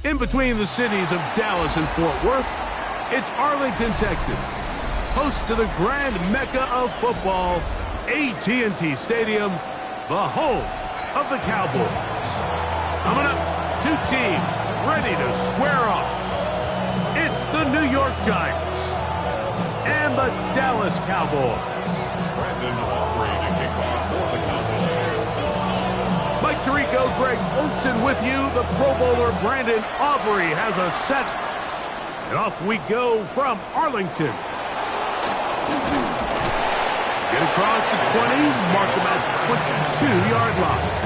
In between the cities of Dallas and Fort Worth, it's Arlington, Texas, host to the grand mecca of football, AT&T Stadium, the home of the Cowboys. Coming up, two teams ready to square off. It's the New York Giants and the Dallas Cowboys. Mike Tirico, Greg Olson with you. The Pro Bowler Brandon Aubrey has a set. And off we go from Arlington. Get across the 20s, mark them at the 22-yard line.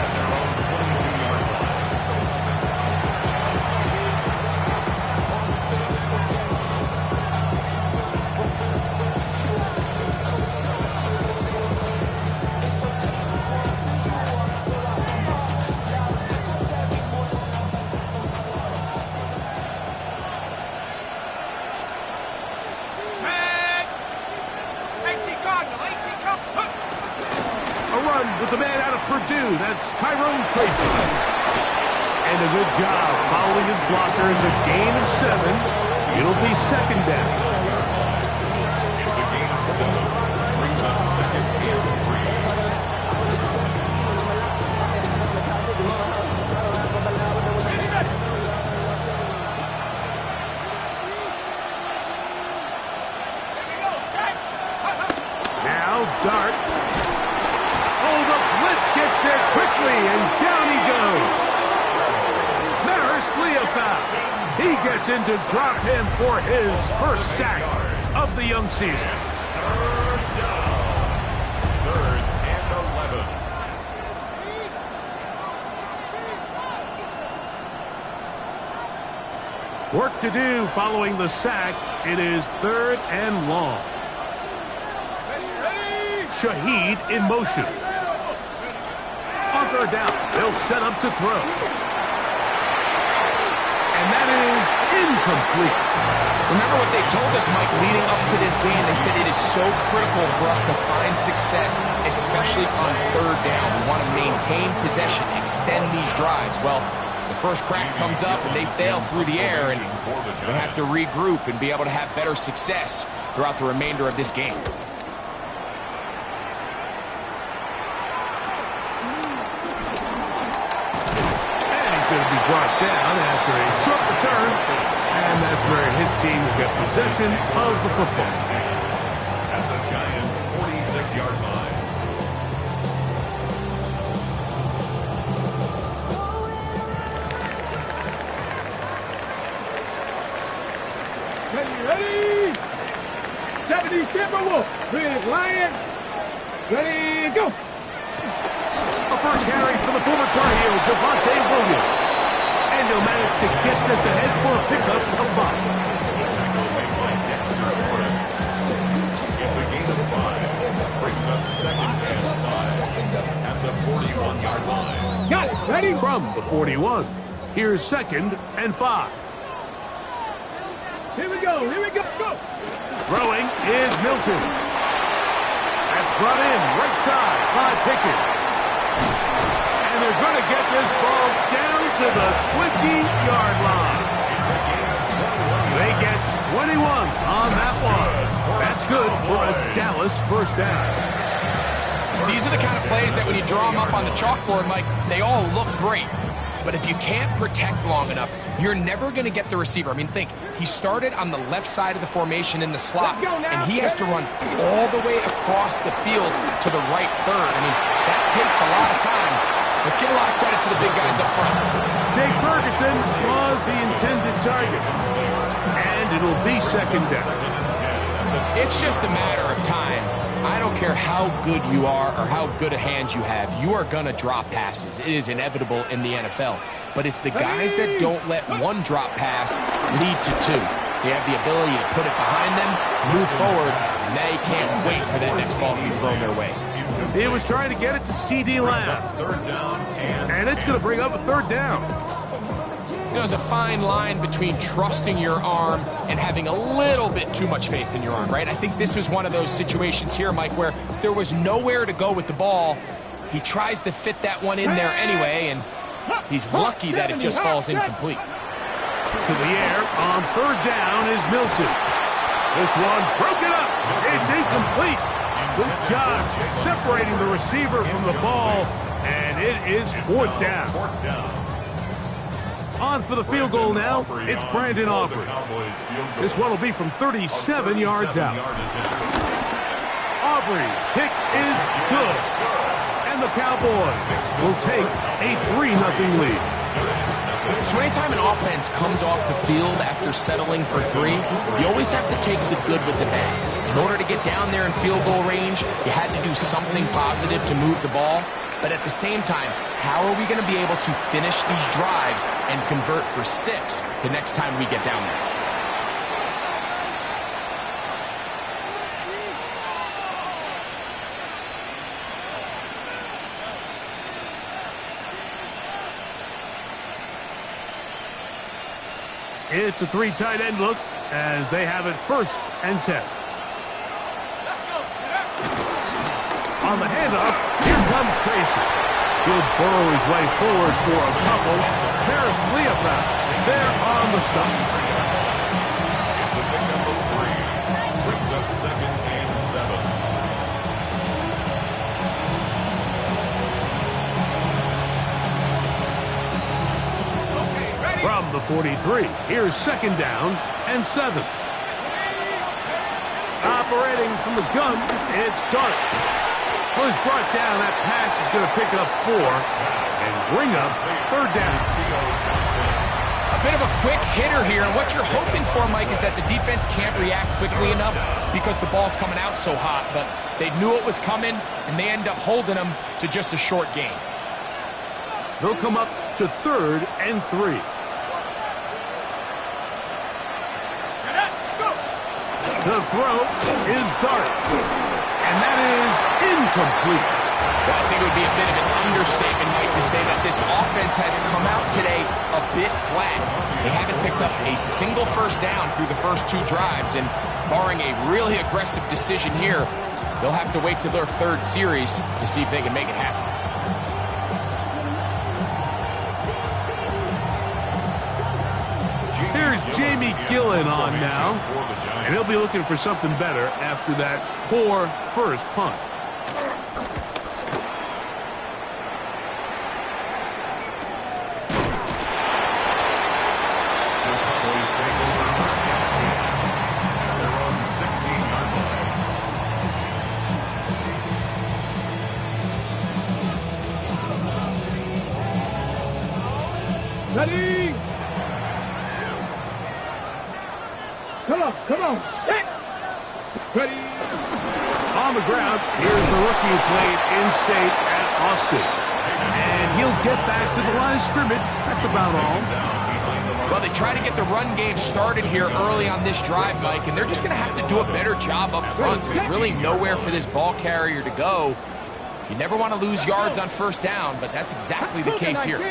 With the man out of Purdue, that's Tyrone Tracy. And a good job following his blockers, a gain of 7. It'll be second down. It's a gain of 7. Brings up second and 3. Now Dart. Gets there quickly, and down he goes. Maris Leofau. He gets in to drop him for his first sack of the young season. Third down. Third and 11. Work to do following the sack. It is third and long. Shaheed in motion. On third down, they'll set up to throw. And that is incomplete. Remember what they told us, Mike, leading up to this game. They said it is so critical for us to find success, especially on third down. We want to maintain possession, extend these drives. Well, the first crack comes up and they fail through the air, and we have to regroup and be able to have better success throughout the remainder of this game. Brought down after a short return, and that's where his team will get possession of the football. At the Giants' 46-yard line. Ready? Deputy Timberwolf, Big Lion. Ready, go. A first carry for the former Tar Heel, Javonte Williams. And he'll manage to get this ahead for a pickup of 5. It's a gain of 5. Brings up second and 5 at the 41-yard line. Got it. Ready? From the 41. Here's second and 5. Here we go. Here we go. Go. Throwing is Milton. That's brought in right side by Pickens. And they're going to get this ball down to the 20-yard line. They get 21 on that one. That's good for a Dallas first down. These are the kind of plays that when you draw them up on the chalkboard, Mike, they all look great. But if you can't protect long enough, you're never going to get the receiver. I mean, think, he started on the left side of the formation in the slot, and he has to run all the way across the field to the right third. I mean, that takes a lot of time. Let's give a lot of credit to the big guys up front. Jake Ferguson was the intended target. And it'll be second down. It's just a matter of time. I don't care how good you are or how good a hand you have. You are going to drop passes. It is inevitable in the NFL. But it's the guys that don't let one drop pass lead to 2. They have the ability to put it behind them, move forward, and now you can't wait for that next ball to be thrown their way. He was trying to get it to C.D. Lamb. Third down And it's going to bring up a third down. You know, there's a fine line between trusting your arm and having a little bit too much faith in your arm, right? I think this was one of those situations here, Mike, where there was nowhere to go with the ball. He tries to fit that one in there anyway, and he's lucky that it just falls incomplete. To the air on third down is Milton. This one broken up. It's incomplete. Good job separating the receiver from the ball, and it is fourth down. On for the field goal now, it's Brandon Aubrey. This one will be from 37 yards out. Aubrey's kick is good. And the Cowboys will take a 3-0 lead. So anytime an offense comes off the field after settling for 3, you always have to take the good with the bad. In order to get down there in field goal range, you had to do something positive to move the ball. But at the same time, how are we going to be able to finish these drives and convert for 6 the next time we get down there? It's a 3 tight end look as they have it 1st and 10. On the handoff, here comes Tracy. He'll burrow his way forward for a couple. Paris Leofeld there on the stop. It's a big number 3. Brings up 2nd and 7. From the 43, here's 2nd down and 7. Operating from the gun, it's Dart. Was brought down. That pass is going to pick up 4 and bring up 3rd down. A bit of a quick hitter here, and what you're hoping for, Mike, is that the defense can't react quickly enough because the ball's coming out so hot, but they knew it was coming, and they end up holding them to just a short gain. They'll come up to 3rd and 3. The throw is Dart. And that is incomplete. Well, I think it would be a bit of an understatement, Mike, to say that this offense has come out today a bit flat. They haven't picked up a single 1st down through the first 2 drives, and barring a really aggressive decision here, they'll have to wait till their 3rd series to see if they can make it happen. Here's Jamie Gillen on now, and he'll be looking for something better after that poor 1st punt. Ready? Come on. Hey. Ready? On the ground, here's the rookie who played in-state at Austin. And he'll get back to the line of scrimmage. That's about all. Well, they try to get the run game started here early on this drive, Mike, and they're just going to have to do a better job up front. There's really nowhere for this ball carrier to go. You never want to lose yards on 1st down, but that's exactly the case here.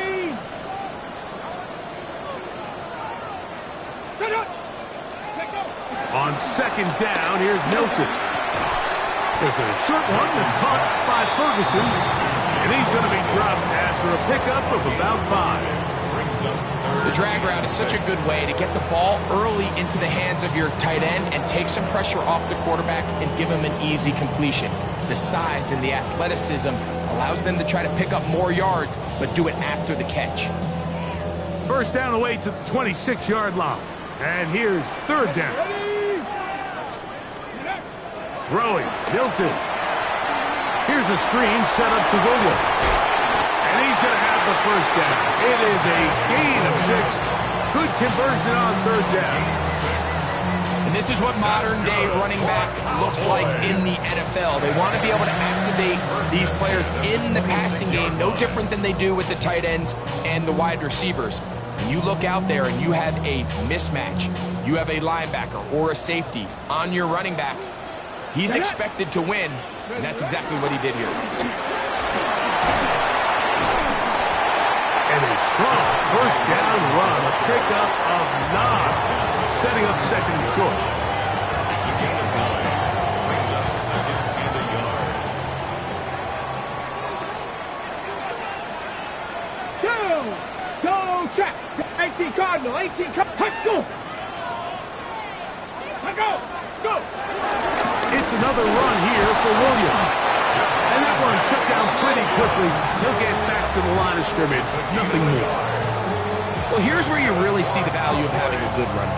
On 2nd down, here's Milton. There's a short one that's caught by Ferguson, and he's going to be dropped after a pickup of about 5. The drag route is such a good way to get the ball early into the hands of your tight end and take some pressure off the quarterback and give him an easy completion. The size and the athleticism allows them to try to pick up more yards, but do it after the catch. 1st down away to the 26-yard line. And here's 3rd down. Throwing, Milton. Here's a screen set up to Williams. And he's going to have the 1st down. It is a gain of 6. Good conversion on 3rd down. And this is what modern-day running back looks like in the NFL. They want to be able to activate these players in the passing game, no different than they do with the tight ends and the wide receivers. And you look out there and you have a mismatch. You have a linebacker or a safety on your running back. He's expected to win, and that's exactly what he did here. And a strong first down run, a pickup of 9, setting up second and short. It's a gain of 9. Brings up second and a yard. Go check. 18 Cardinal, 18 Cardinal. Let's go. Let's go. Let's go. It's another run here for Williams. And that one shut down pretty quickly. He'll get back to the line of scrimmage. Nothing more. Well, here's where you really see the value of having a good run.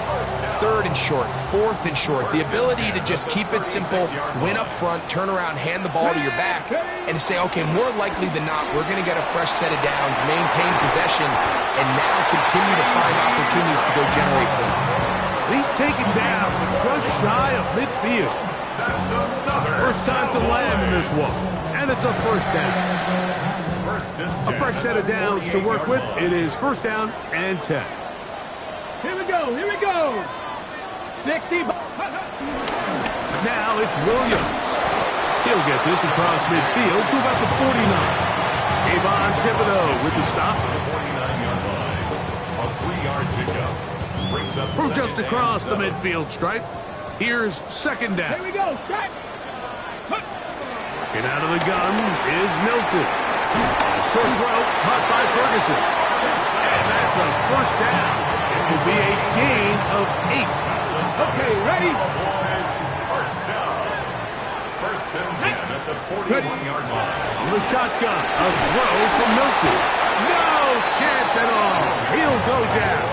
3rd and short, 4th and short. The ability to just keep it simple, win up front, turn around, hand the ball to your back, and to say, okay, more likely than not, we're going to get a fresh set of downs, maintain possession, and now continue to find opportunities to go generate points. He's taken down just shy of midfield. That's another. First time to land in this one. And it's a first down. First and 10. A fresh set of downs to work with. It is first down and 10. Here we go. Here we go. 60. Now it's Williams. He'll get this across midfield to about the 49. Avon Thibodeau with the stop. 49-yard line. A 3-yard pickup. Brings up From second just and across the 7. midfield stripe. Here's second down. Here we go. Strike. And out of the gun is Milton. Short throw caught by Ferguson. And that's a first down. It will be a gain of 8. Okay, ready? Boys, first down. First and 10 at the 41-yard line. On the shotgun, a throw from Milton. No chance at all. He'll go down.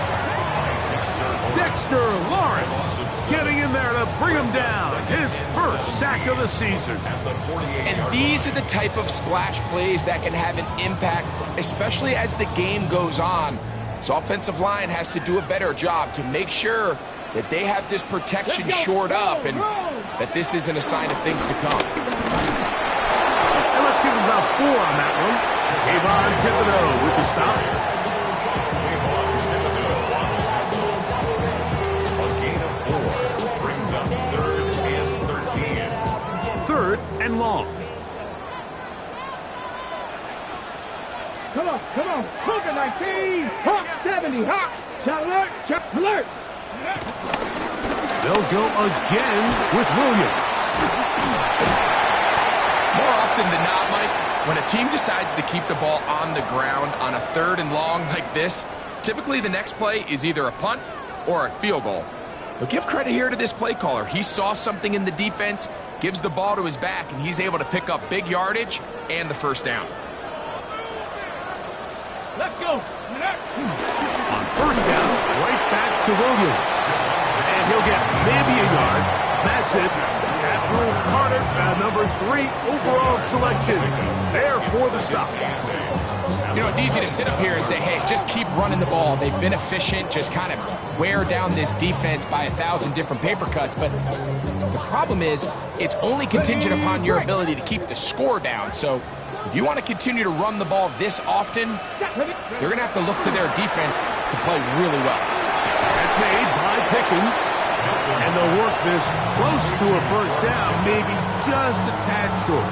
Dexter Lawrence getting in there to bring him down. His first sack of the season. At the 48-yard And these are the type of splash plays that can have an impact, especially as the game goes on. So offensive line has to do a better job to make sure that they have this protection shored up and that this isn't a sign of things to come. And let's give him about 4 on that one. Avon Thibodeau with the stop. A gain of 4. Brings up 3rd and 13. 3rd and long. Come on, come on. Hook at 19. Hawk 70. Hawk. Shot alert. Shot alert. They'll go again with Williams. More often than not, Mike, when a team decides to keep the ball on the ground on a 3rd and long like this, typically the next play is either a punt or a field goal. But give credit here to this play caller. He saw something in the defense, gives the ball to his back, and he's able to pick up big yardage and the first down. Let's go. On first down, right back to Williams. And he'll get maybe a yard. That's it. Abdul Carter, number 3 overall selection. There for the stop. You know, it's easy to sit up here and say, hey, just keep running the ball. They've been efficient, just kind of wear down this defense by 1,000 different paper cuts. But the problem is, it's only contingent upon your ability to keep the score down. So if you want to continue to run the ball this often, they're going to have to look to their defense to play really well. That's made by Pickens. And they'll work this close to a first down, maybe just a tad short.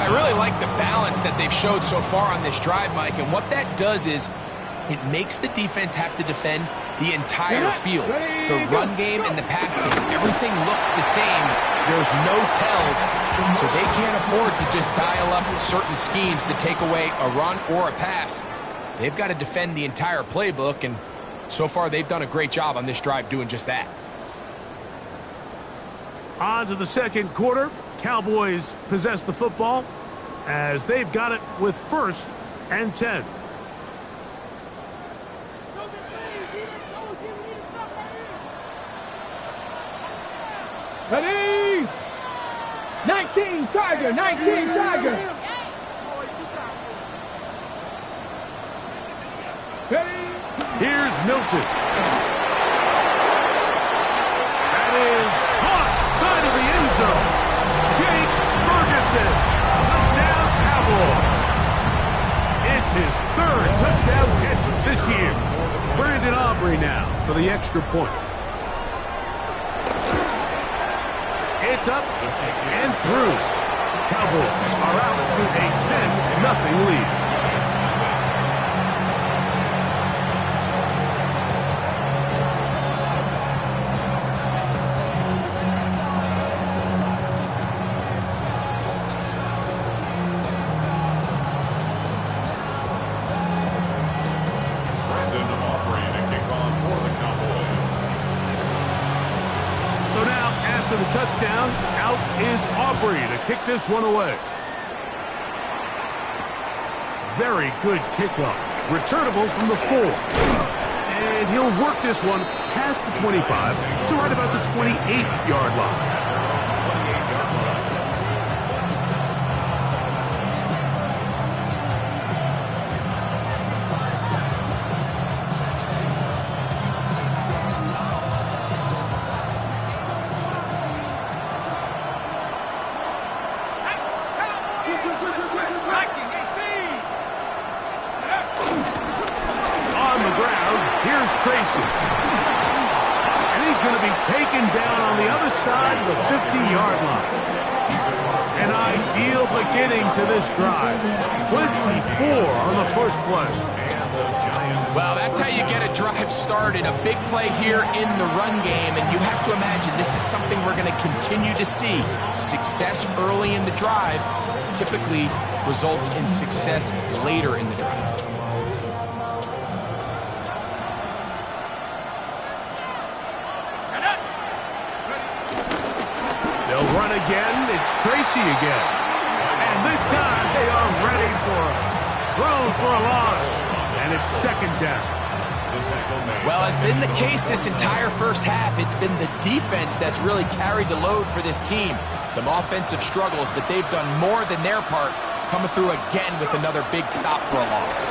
I really like the balance that they've showed so far on this drive, Mike, and what that does is it makes the defense have to defend the entire field. The run game and the pass game, everything looks the same. There's no tells, so they can't afford to just dial up certain schemes to take away a run or a pass. They've got to defend the entire playbook, and so far they've done a great job on this drive doing just that. On to the second quarter. Cowboys possess the football as they've got it with first and 10. Ready? 19 Tiger. 19 Tiger. Ready? Here's Milton. That is caught side of the end zone. Jake Ferguson. Touchdown Cowboys. It's his 3rd touchdown catch this year. Brandon Aubrey now for the extra point. It's up and through. Cowboys are out to a 10-0 lead. to the touchdown. Out is Aubrey to kick this one away. Very good kickoff. Returnable from the 4. And he'll work this one past the 25 to right about the 28-yard line. Tracy. And he's going to be taken down on the other side of the 50-yard line. An ideal beginning to this drive. 24 on the first play. Well, that's how you get a drive started. A big play here in the run game, and you have to imagine this is something we're going to continue to see. Success early in the drive typically results in success later in the drive. They'll run again. It's Tracy again. And this time they are ready for him. Thrown for a loss. And it's second down. Well, as been the case this entire first half, it's been the defense that's really carried the load for this team. Some offensive struggles, but they've done more than their part, coming through again with another big stop for a loss.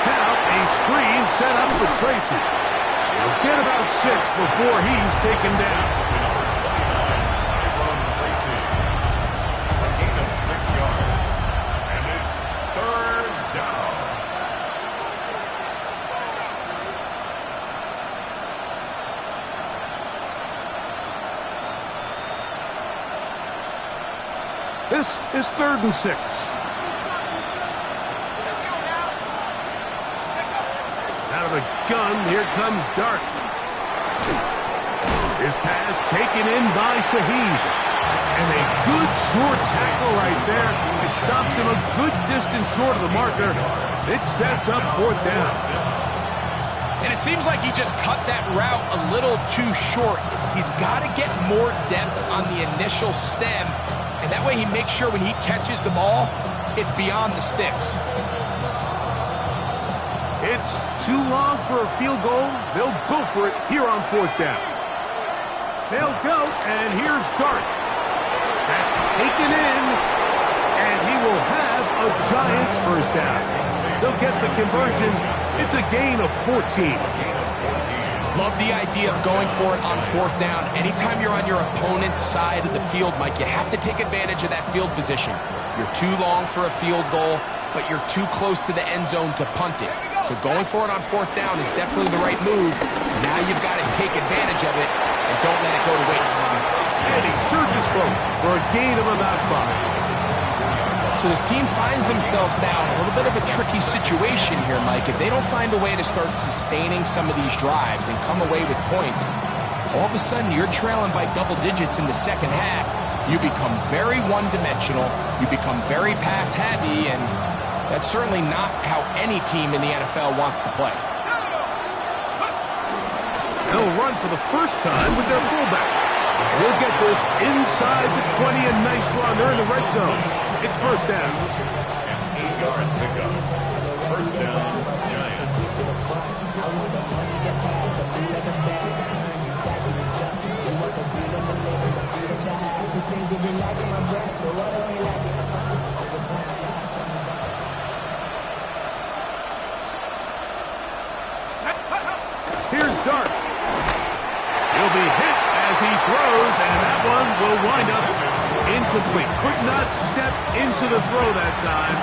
Now a screen set up for Tracy. He'll get about 6 before he's taken down. This is 3rd and 6. Out of the gun, here comes Dart. His pass taken in by Shaheed. And a good short tackle right there. It stops him a good distance short of the marker. It sets up 4th down. And it seems like he just cut that route a little too short. He's got to get more depth on the initial stem. And that way he makes sure when he catches the ball, it's beyond the sticks. It's too long for a field goal. They'll go for it here on 4th down. They'll go, and here's Dart. That's taken in, and he will have a Giants first down. They'll get the conversion. It's a gain of 14. Love the idea of going for it on 4th down. Anytime you're on your opponent's side of the field, Mike, you have to take advantage of that field position. You're too long for a field goal, but you're too close to the end zone to punt it. So going for it on 4th down is definitely the right move. Now you've got to take advantage of it and don't let it go to waste. And he surges forward for a gain of about 5. So this team finds themselves now in a little bit of a tricky situation here, Mike. If they don't find a way to start sustaining some of these drives and come away with points, all of a sudden you're trailing by double digits in the second half. You become very one-dimensional. You become very pass-heavy, and that's certainly not how any team in the NFL wants to play. They'll run for the first time with their fullback. We'll get this inside the 20, a nice run. They're in the red zone. It's 1st down. And 8 yards to go. 1st down, Giants. Here's Dart. He'll be hit as he throws, and that one will wind up incomplete. Could not step into the throw that time.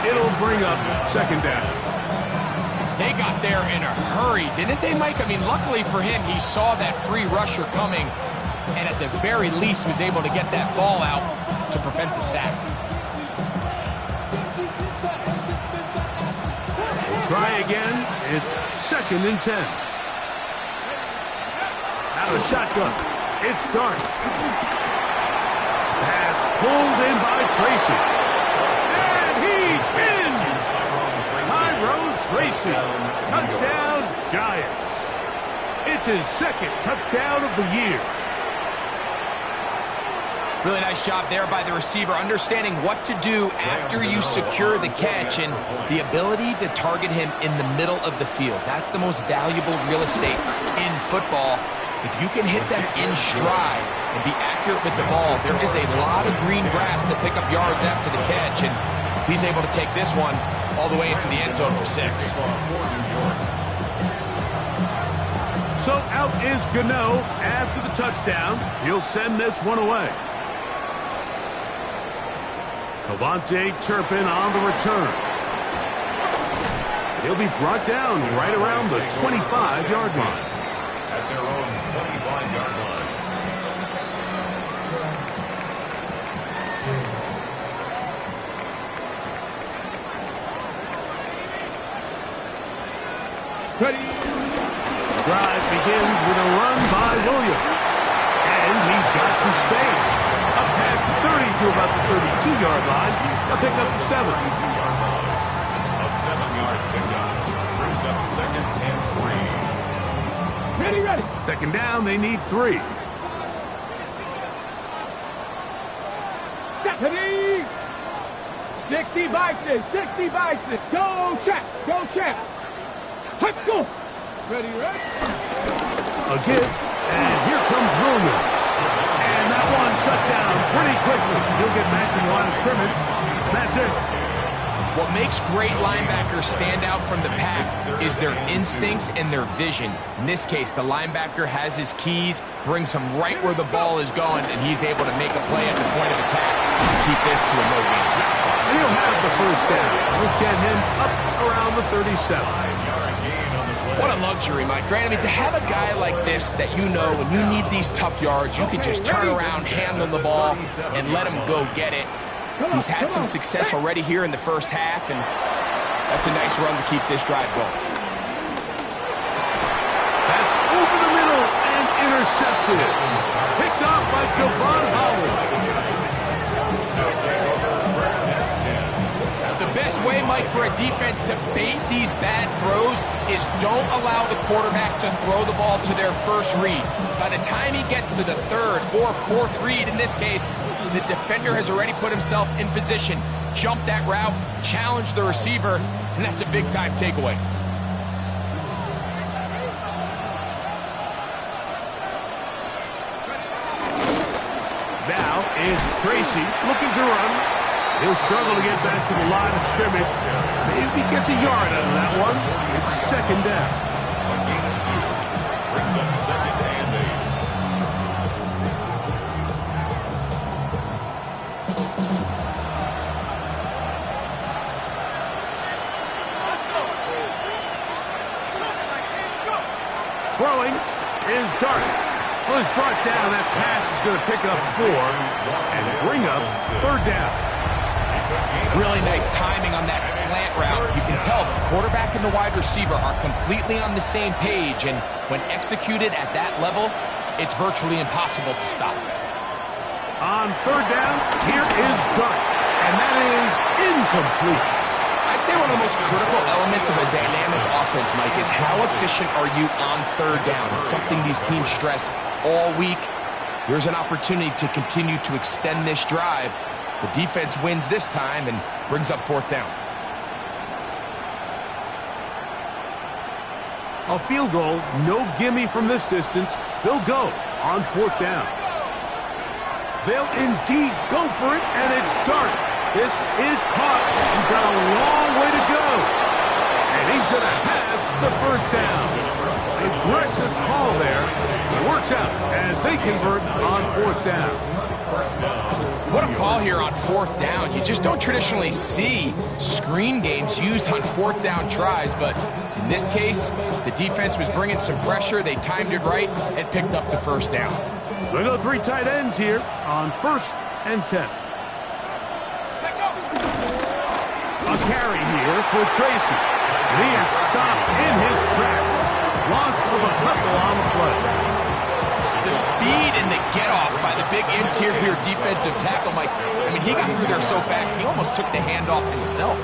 It'll bring up 2nd down. They got there in a hurry, didn't they, Mike? I mean, luckily for him, he saw that free rusher coming, and at the very least was able to get that ball out to prevent the sack. We'll try again. It's 2nd and 10. Out of shotgun. It's Dart. Pass pulled in by Tracy. And he's in! Tyrone Tracy. Touchdown, Giants. It's his 2nd touchdown of the year. Really nice job there by the receiver, understanding what to do after you secure the catch and the ability to target him in the middle of the field. That's the most valuable real estate in football. If you can hit them in stride and be accurate with the ball, there is a lot of green grass to pick up yards after the catch, and he's able to take this one all the way into the end zone for 6. So out is Gano after the touchdown. He'll send this one away. Cavante Turpin on the return. He'll be brought down right around the 25-yard line. At their own 25-yard line. Ready. Drive begins with a run by Williams. And he's got some space. Up past the 30 to about the 32-yard line. A pickup of 7. A 7-yard pickup. Brings up 2nd and 3. Ready, ready. Second down, they need 3. Stephanie. 60 Bison, 60 Bison. Go, Chat, go, Chat. Let's go. Ready, ready. A give, and here comes Williams. And that one shut down pretty quickly. He'll get back to the line of scrimmage. That's it. What makes great linebackers stand out from the pack is their instincts and their vision. In this case, the linebacker has his keys, brings him right where the ball is going, and he's able to make a play at the point of attack and keep this to a no gain. And he'll have the first down. We'll get him up around the 37. What a luxury, Mike, right? I mean, to have a guy like this that you know when you need these tough yards, you can just turn around, handle the ball, and let him go get it. He's had some success already here in the first half, and that's a nice run to keep this drive going. That's over the middle and intercepted. Picked off by Javon Howard. The best way, Mike, for a defense to bait these bad throws is don't allow the quarterback to throw the ball to their first read. By the time he gets to the 3rd or 4th read, in this case, the defender has already put himself in position, jump that route, challenge the receiver, and that's a big-time takeaway. Now is Tracy looking to run. He'll struggle to get back to the line of scrimmage. Maybe he gets a yard out of that one. It's 2nd down. A gain of 2. Brings up 2nd and 8. Throwing is Dart. Well, he's brought down. That pass is going to pick up 4 and bring up 3rd down. Really nice timing on that slant route. You can tell the quarterback and the wide receiver are completely on the same page, and when executed at that level, it's virtually impossible to stop. On 3rd down, here is Dart, and that is incomplete. I'd say one of the most critical elements of a dynamic offense, Mike, is how efficient are you on 3rd down. It's something these teams stress all week. Here's an opportunity to continue to extend this drive. The defense wins this time and brings up 4th down. A field goal, no gimme from this distance. They'll go on 4th down. They'll indeed go for it, and it's Dart. This is caught. He's got a long way to go. And he's going to have the first down. Aggressive call there. It works out as they convert on 4th down. What a call here on 4th down. You just don't traditionally see screen games used on 4th down tries, but in this case, the defense was bringing some pressure. They timed it right and picked up the first down. They go 3 tight ends here on 1st and 10. A carry here for Tracy. And he is stopped in his tracks. Loss of a couple on the play. The speed and the get-off by the big interior defensive tackle, Mike. I mean, he got through there so fast, he almost took the handoff himself.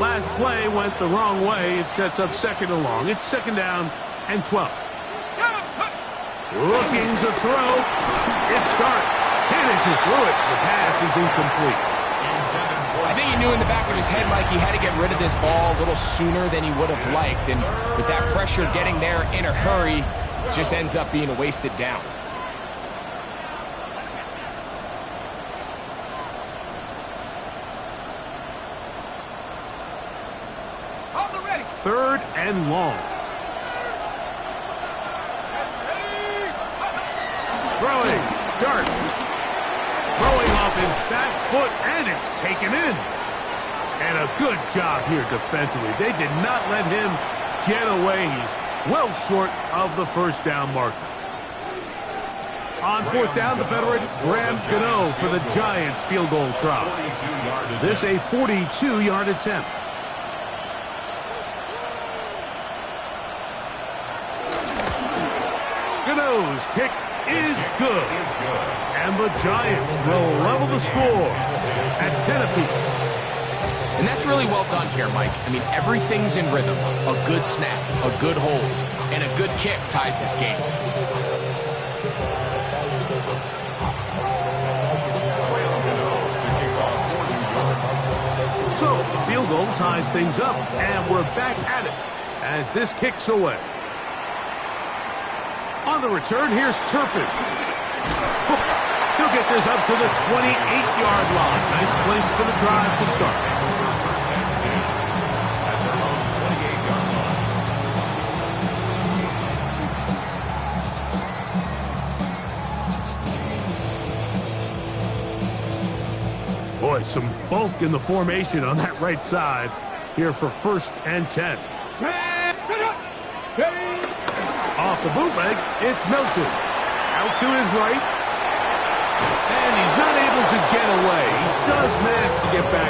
Last play went the wrong way. It sets up 2nd and long. It's 2nd down and 12. Looking to throw. It's dark. Finishes through it. The pass is incomplete. I think he knew in the back of his head, Mike, he had to get rid of this ball a little sooner than he would have liked. And with that pressure getting there in a hurry, it just ends up being a wasted down. Third and long. Throwing. Dart. Throwing off his back foot, and it's taken in. And a good job here defensively. They did not let him get away. He's well short of the first down marker. On fourth down, the veteran Graham Gano for the Giants field goal try. This a 42-yard attempt. Gano's kick is good. And the Giants will level the score at 10 apiece. And that's really well done here, Mike. I mean, everything's in rhythm. A good snap, a good hold, and a good kick ties this game. So, the field goal ties things up, and we're back at it as this kicks away. On the return, here's Turpin. He'll get this up to the 28-yard line. Nice place for the drive to start. Boy, some bulk in the formation on that right side here for 1st and 10. Off the bootleg, it's Milton. Out to his right. And he's not able to get away. He does manage to get back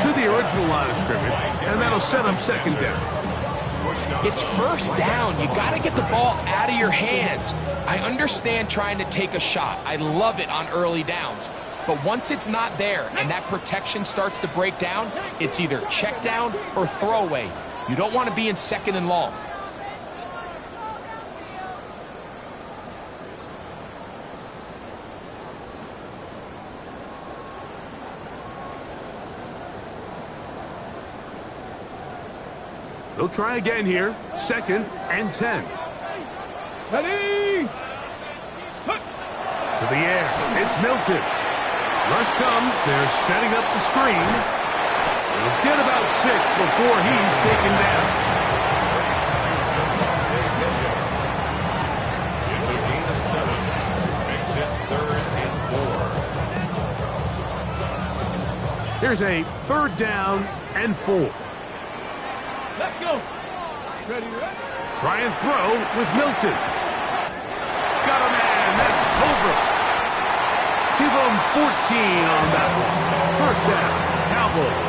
to the original line of scrimmage, and that'll set him 2nd down. It's 1st down. You got to get the ball out of your hands. I understand trying to take a shot. I love it on early downs. But once it's not there and that protection starts to break down, it's either check down or throwaway. You don't want to be in 2nd and long. They'll try again here. 2nd and 10. Ready? To the air. It's Milton. Rush comes. They're setting up the screen. They'll get about 6 before he's taken down. It's a gain of 7. Makes it 3rd and 4. Here's a 3rd down and 4. Let's go. Ready? Try and throw with Milton. Got a man. That's Tolbert. Give them 14 on that one. 1st down, Cowboys.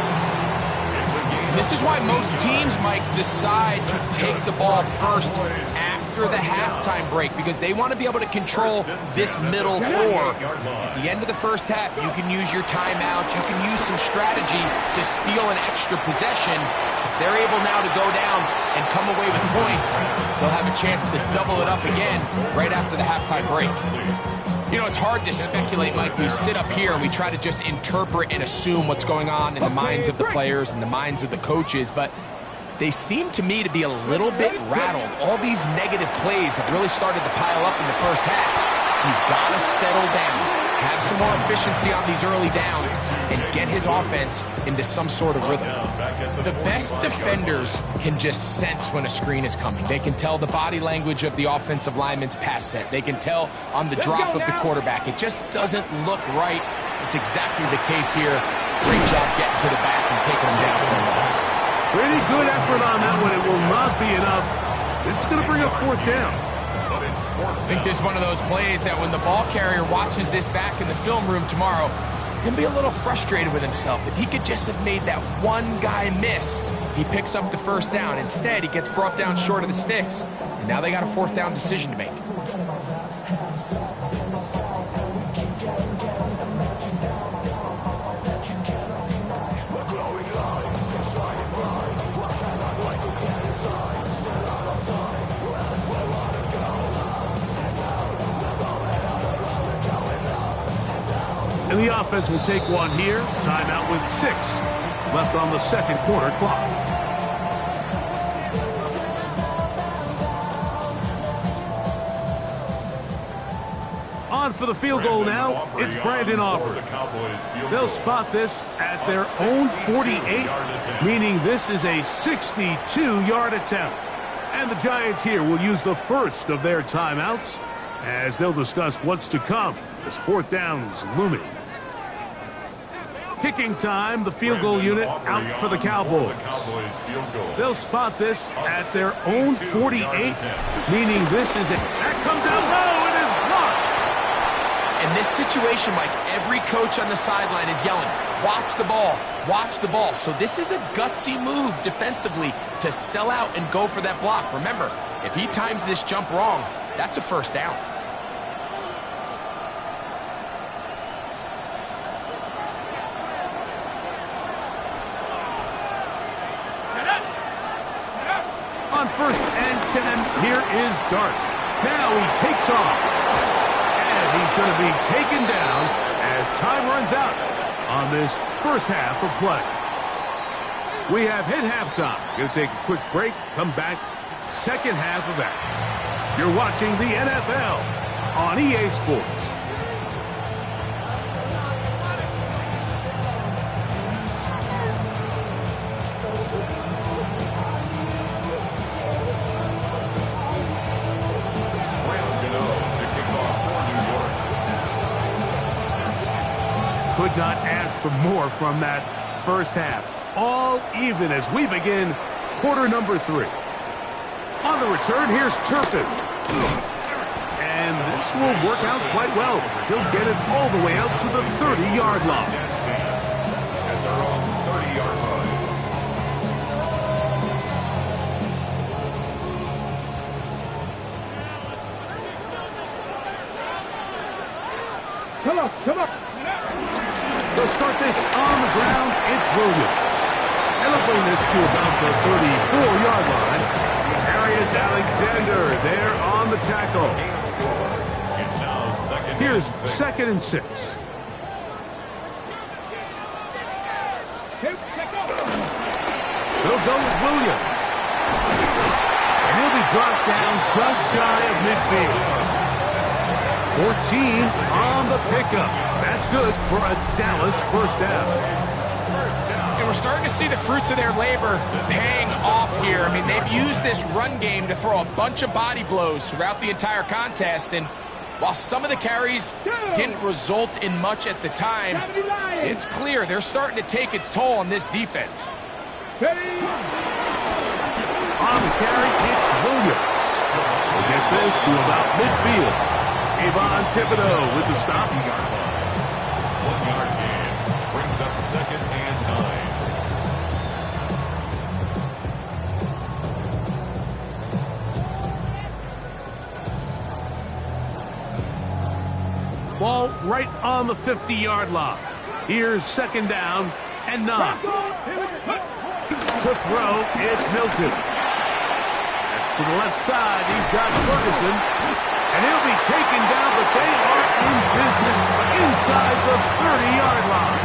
And this is why most teams, Mike, decide to take the ball first after the halftime break, because they want to be able to control this middle 4. At the end of the first half, you can use your timeouts. You can use some strategy to steal an extra possession. If they're able now to go down and come away with points, they'll have a chance to double it up again right after the halftime break. You know, it's hard to speculate, Mike. We sit up here and we try to just interpret and assume what's going on in the minds of the players and the minds of the coaches, but they seem to me to be a little bit rattled. All these negative plays have really started to pile up in the first half. He's got to settle down, have some more efficiency on these early downs, and get his offense into some sort of rhythm. The best defenders can just sense when a screen is coming. They can tell the body language of the offensive lineman's pass set. They can tell on the drop of the quarterback. It just doesn't look right. It's exactly the case here. Great job getting to the back and taking him down for a loss. Pretty good effort on that one. It will not be enough. It's going to bring up 4th down. I think this is one of those plays that when the ball carrier watches this back in the film room tomorrow, he's going to be a little frustrated with himself. If he could just have made that one guy miss, he picks up the 1st down. Instead, he gets brought down short of the sticks, and now they got a 4th down decision to make. And the offense will take one here. Timeout with 6 left on the second quarter clock. On for the field goal now, it's Brandon Aubrey. They'll spot this at their own 48, meaning this is a 62-yard attempt. And the Giants here will use the first of their timeouts as they'll discuss what's to come as fourth down's looming. Kicking time, the field goal unit out for the Cowboys. They'll spot this at their own 48, meaning this is a... That comes out low, it is blocked. In this situation, Mike, every coach on the sideline is yelling, watch the ball, watch the ball. So this is a gutsy move defensively to sell out and go for that block. Remember, if he times this jump wrong, that's a first down. On 1st and 10, here is Dart. Now he takes off. And he's going to be taken down as time runs out on this first half of play. We have hit halftime. Going to take a quick break, come back, second half of action. You're watching the NFL on EA Sports. Could not ask for more from that first half. All even as we begin quarter number 3. On the return, here's Turpin. And this will work out quite well. He'll get it all the way out to the 30-yard line. At their own 30-yard line. Come on, come on. They'll start this on the ground. It's Williams. And they'll bring this to about the 34-yard line. Darius Alexander there on the tackle. It's now second. Here's 2nd and 6. They'll go with Williams. And he'll be brought down just shy of midfield. 14 on the pickup. That's good for a Dallas first down. And we're starting to see the fruits of their labor paying off here. I mean, they've used this run game to throw a bunch of body blows throughout the entire contest. And while some of the carries didn't result in much at the time, it's clear they're starting to take its toll on this defense. On the carry, it's Williams. We'll get this to about midfield. Avon Thibodeau with the stop. 1-yard gain brings up 2nd and 9. Ball right on the 50-yard line. Here's 2nd down and 9. To throw, it's Milton. To the left side, he's got Ferguson. And he'll be taken down, but they are in business inside the 30-yard line.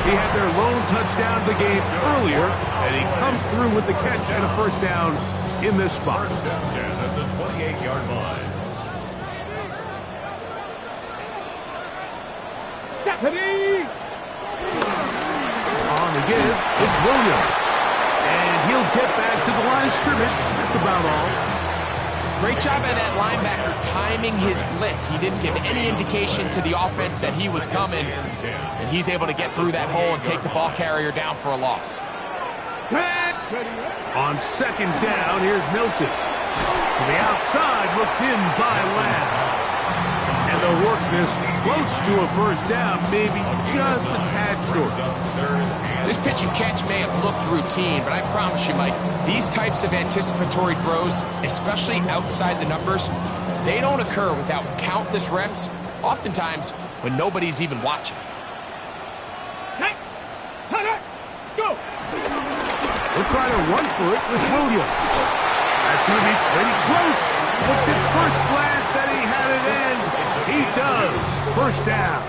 He had their lone touchdown of the game earlier, and he comes through with the catch and a first down in this spot. First down 10 at the 28-yard line. On the give, it's Williams. And he'll get back to the line of scrimmage. That's about all. Great job by that linebacker timing his blitz. He didn't give any indication to the offense that he was coming, and he's able to get through that hole and take the ball carrier down for a loss. On 2nd down, here's Milton. To the outside, looked in by Lamb. And they'll work this close to a first down, maybe just a tad short. This pitch and catch may have looked routine, but I promise you, Mike, these types of anticipatory throws, especially outside the numbers, they don't occur without countless reps, oftentimes when nobody's even watching. Let's go. We'll try to run for it with Williams. That's going to be pretty close. Looked at first glance that he had it in. He does. first down.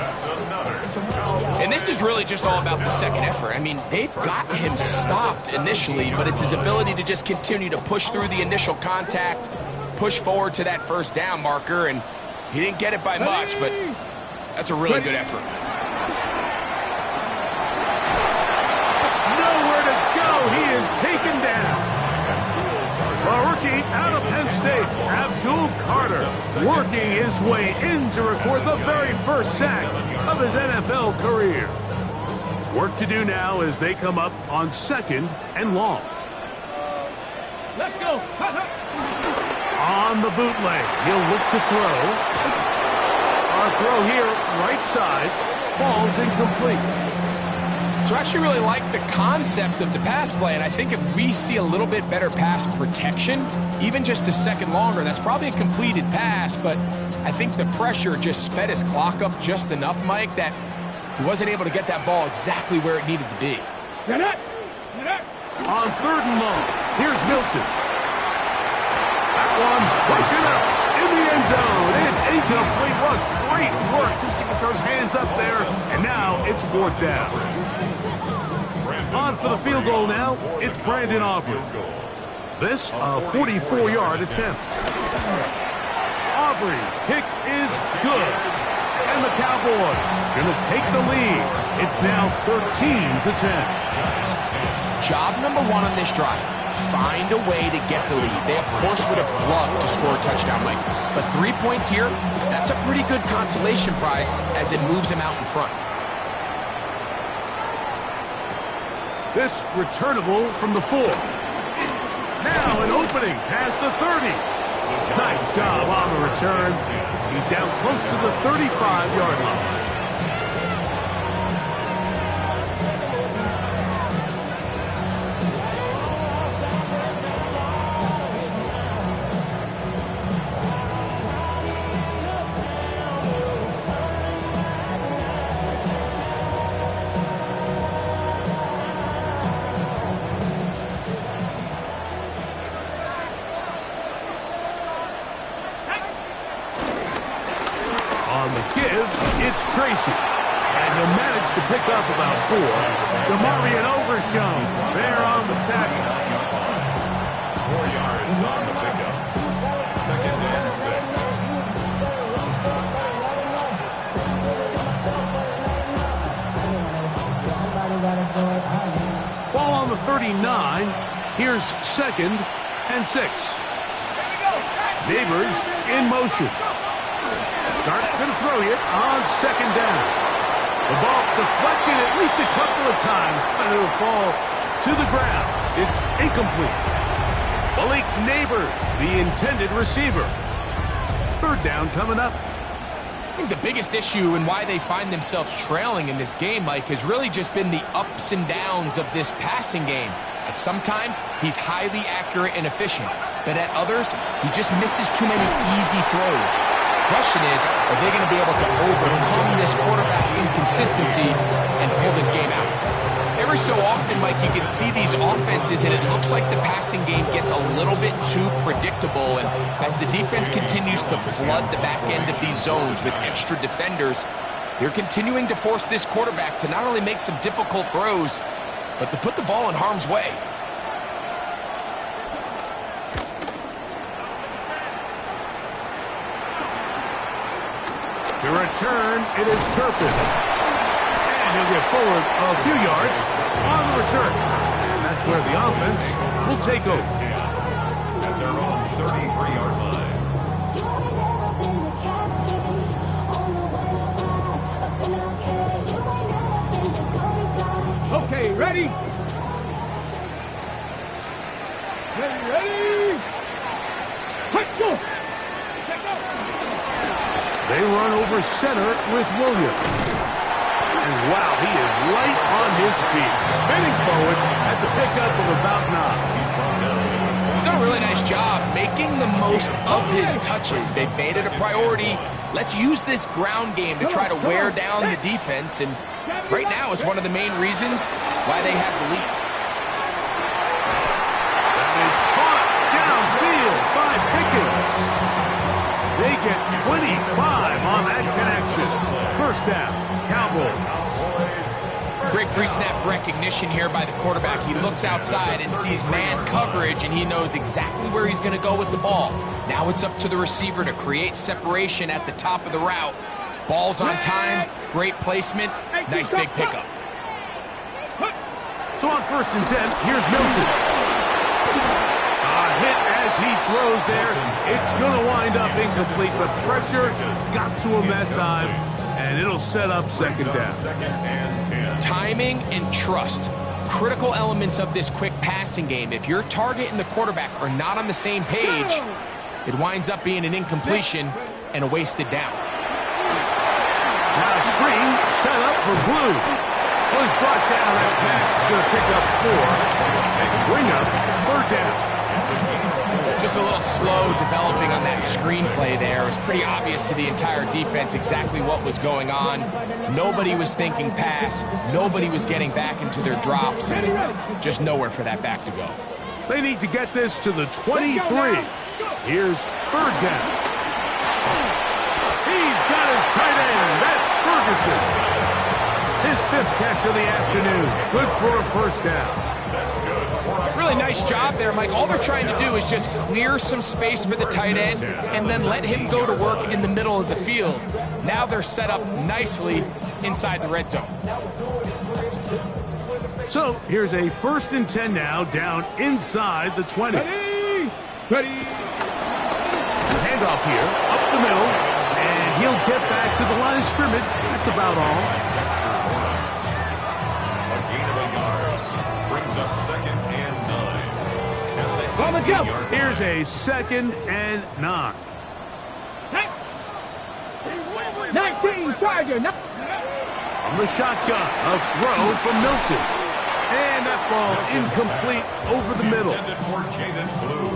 And this is really just all about the second effort. I mean, they've got him stopped initially, but it's his ability to just continue to push through the initial contact, push forward to that first down marker, and he didn't get it by much, but that's a really good effort. Nowhere to go. He is taken down. A rookie out of Penn State, Abdul Carter, working his way in to record the very first sack of his NFL career. Work to do now as they come up on 2nd and long. Let's go. On the bootleg, he'll look to throw. Our throw here, right side, falls incomplete. So I actually really like the concept of the pass play, and I think if we see a little bit better pass protection, even just a second longer, that's probably a completed pass, but I think the pressure just sped his clock up just enough, Mike, that he wasn't able to get that ball exactly where it needed to be. On 3rd and long, here's Milton. That one broken up in the end zone. It's incomplete. What great work just to get those hands up there, and now it's 4th down. On for the field goal now, it's Brandon Aubrey. This, a 44-yard attempt. Aubrey's kick is good. And the Cowboys going to take the lead. It's now 13-10. Job number 1 on this drive, find a way to get the lead. They, of course, would have loved to score a touchdown, Mike. But 3 points here, that's a pretty good consolation prize as it moves him out in front. This returnable from the 4. Now an opening past the 30. Nice job on the return. He's down close to the 35-yard line. On the give, it's Tracy. And he'll manage to pick up about 4. DeMarvion Overshown there on the tackle. 4 yards on the pickup. 2nd and 6. Ball on the 39. Here's 2nd and 6. Neighbors in motion. Start going to throw it on 2nd down. The ball deflected at least a couple of times, but it'll fall to the ground. It's incomplete. Malik Neighbors, the intended receiver. 3rd down coming up. I think the biggest issue and why they find themselves trailing in this game, Mike, has really just been the ups and downs of this passing game. At sometimes, he's highly accurate and efficient, but at others, he just misses too many easy throws. The question is, are they going to be able to overcome this quarterback inconsistency and pull this game out? Every so often, Mike, you can see these offenses, and it looks like the passing game gets a little bit too predictable, and as the defense continues to flood the back end of these zones with extra defenders, they're continuing to force this quarterback to not only make some difficult throws, but to put the ball in harm's way. To return, it is Turpin. And he'll get forward a few yards on the return. And that's where the offense will take over. At their own 33-yard line. Okay, ready? Ready? Let's go! They run over center with Williams. And wow, he is light on his feet. Spinning forward, that's a pickup of about 9. He's done a really nice job making the most of his touches. They've made it a priority. Let's use this ground game to try to wear down the defense, and right now is one of the main reasons why they have the lead. That is caught downfield by Pickens. They get 25 on that connection. first down. Cowboys. Great pre-snap recognition here by the quarterback. He looks outside and sees man coverage, and he knows exactly where he's going to go with the ball. Now it's up to the receiver to create separation at the top of the route. Ball's on time, great placement, nice big pickup. So on 1st and 10, here's Milton. A hit as he throws there. It's going to wind up incomplete. The pressure got to him that time, and it'll set up 2nd down. Timing and trust, critical elements of this quick passing game. If your target and the quarterback are not on the same page, it winds up being an incompletion and a wasted down. Now a screen set up for Blue. Well, he's brought down. That pass is going to pick up 4 and bring up 3rd down. Just a little slow developing on that screenplay there. It was pretty obvious to the entire defense exactly what was going on. Nobody was thinking pass. Nobody was getting back into their drops. And just nowhere for that back to go. They need to get this to the 23. Here's 3rd down. He's got his tight end. That's Ferguson. His 5th catch of the afternoon. Good for a 1st down. Really nice job there, Mike. All they're trying to do is just clear some space for the tight end and then let him go to work in the middle of the field. Now they're set up nicely inside the red zone. So here's a 1st and 10 now, down inside the 20. Ready. Handoff here, up the middle, and he'll get back to the line of scrimmage. That's about all. Up 2nd and 9. On the go. Here's a 2nd and 9. 19 Charger. On the shotgun, a throw from Milton. And that ball incomplete over the middle.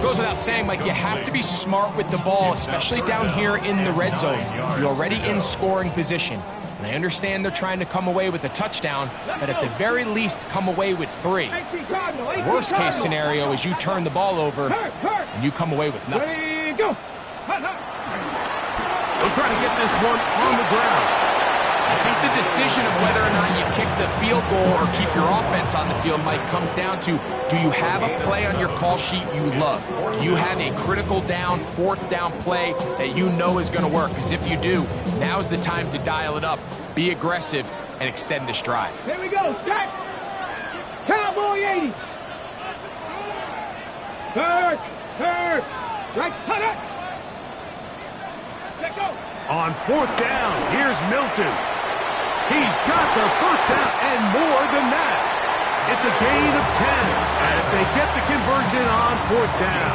Goes without saying, Mike, you have to be smart with the ball, especially down here in the red zone. You're already in scoring position. And I understand they're trying to come away with a touchdown, but at the very least, come away with 3. Worst case scenario is you turn the ball over and you come away with nothing. Ready, go. They'll try to get this one on the ground. I think the decision of whether or not you kick the field goal or keep your offense on the field, Mike, comes down to, do you have a play on your call sheet you love? Do you have a critical down, 4th down play that you know is going to work? Because if you do, now's the time to dial it up, be aggressive, and extend this drive. Here we go. Start. Cowboy 80. Third. Right. Cut it. Let go. On 4th down, here's Milton. He's got the 1st down and more than that. It's a gain of 10 as they get the conversion on 4th down.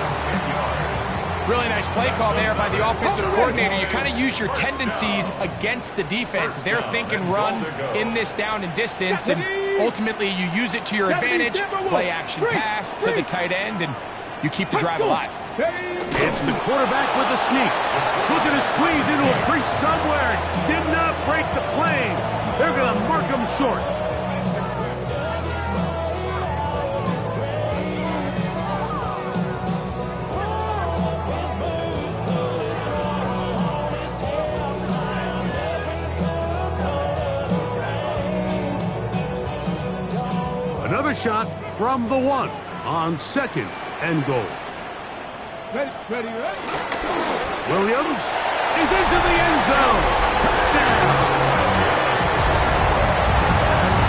Really nice play call there by the offensive coordinator. You kind of use your tendencies against the defense. They're thinking run in this down and distance, and ultimately you use it to your advantage. Play action pass to the tight end, and you keep the drive alive. It's the quarterback with the sneak. Looking to squeeze into a crease somewhere. Did not break the plane. They're going to mark him short. Another shot from the 1 on 2nd and goal. Ready. Williams is into the end zone. Touchdown.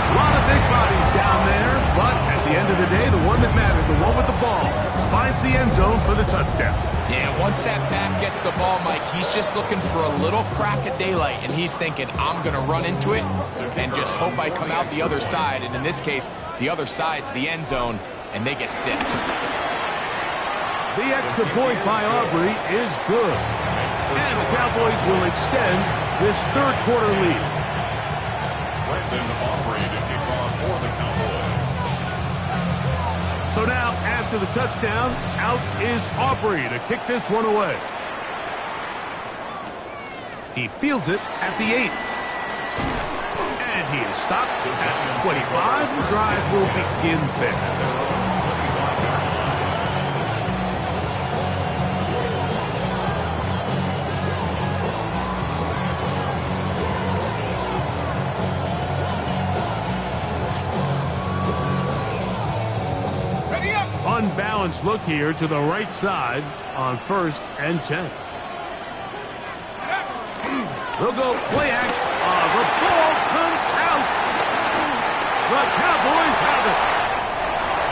A lot of big bodies down there, but at the end of the day, the one that mattered, the one with the ball, finds the end zone for the touchdown. Yeah, once that back gets the ball, Mike, he's just looking for a little crack of daylight, and he's thinking, I'm going to run into it and just hope I come out the other side. And in this case, the other side's the end zone, and they get 6. The extra point by Aubrey is good. And the Cowboys will extend this 3rd quarter lead. Brandon Aubrey to kick off for the Cowboys. So now, after the touchdown, out is Aubrey to kick this one away. He fields it at the 8. And he is stopped at the 25. The drive will begin there. unbalanced look here to the right side on 1st and 10. They'll go play action. The ball comes out. The Cowboys have it.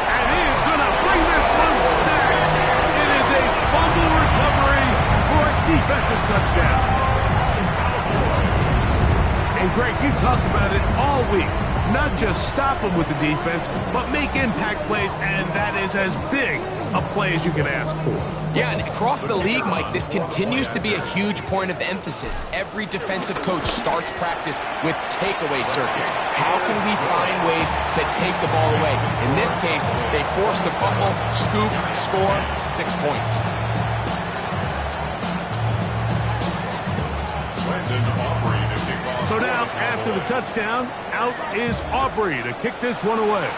And he is going to bring this one back. It is a fumble recovery for a defensive touchdown. And Greg, you talked about it all week. Not just stop them with the defense, but make impact plays, and that is as big a play as you can ask for. Yeah, and across the league, Mike, this continues to be a huge point of emphasis. Every defensive coach starts practice with takeaway circuits. How can we find ways to take the ball away? In this case, they forced the fumble, scoop, score, 6 points. So now, after the touchdown, out is Aubrey to kick this one away.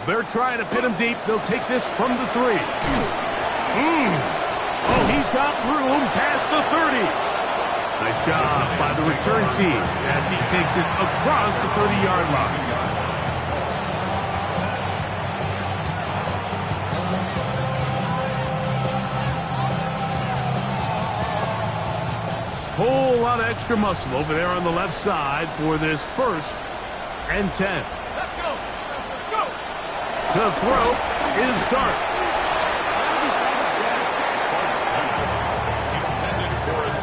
They're trying to pin him deep. They'll take this from the 3. Oh, he's got room past the 30. Nice job by the return team as he takes it across the 30-yard line. Whole lot of extra muscle over there on the left side for this 1st and 10. Let's go. Let's go. The throw is Dart.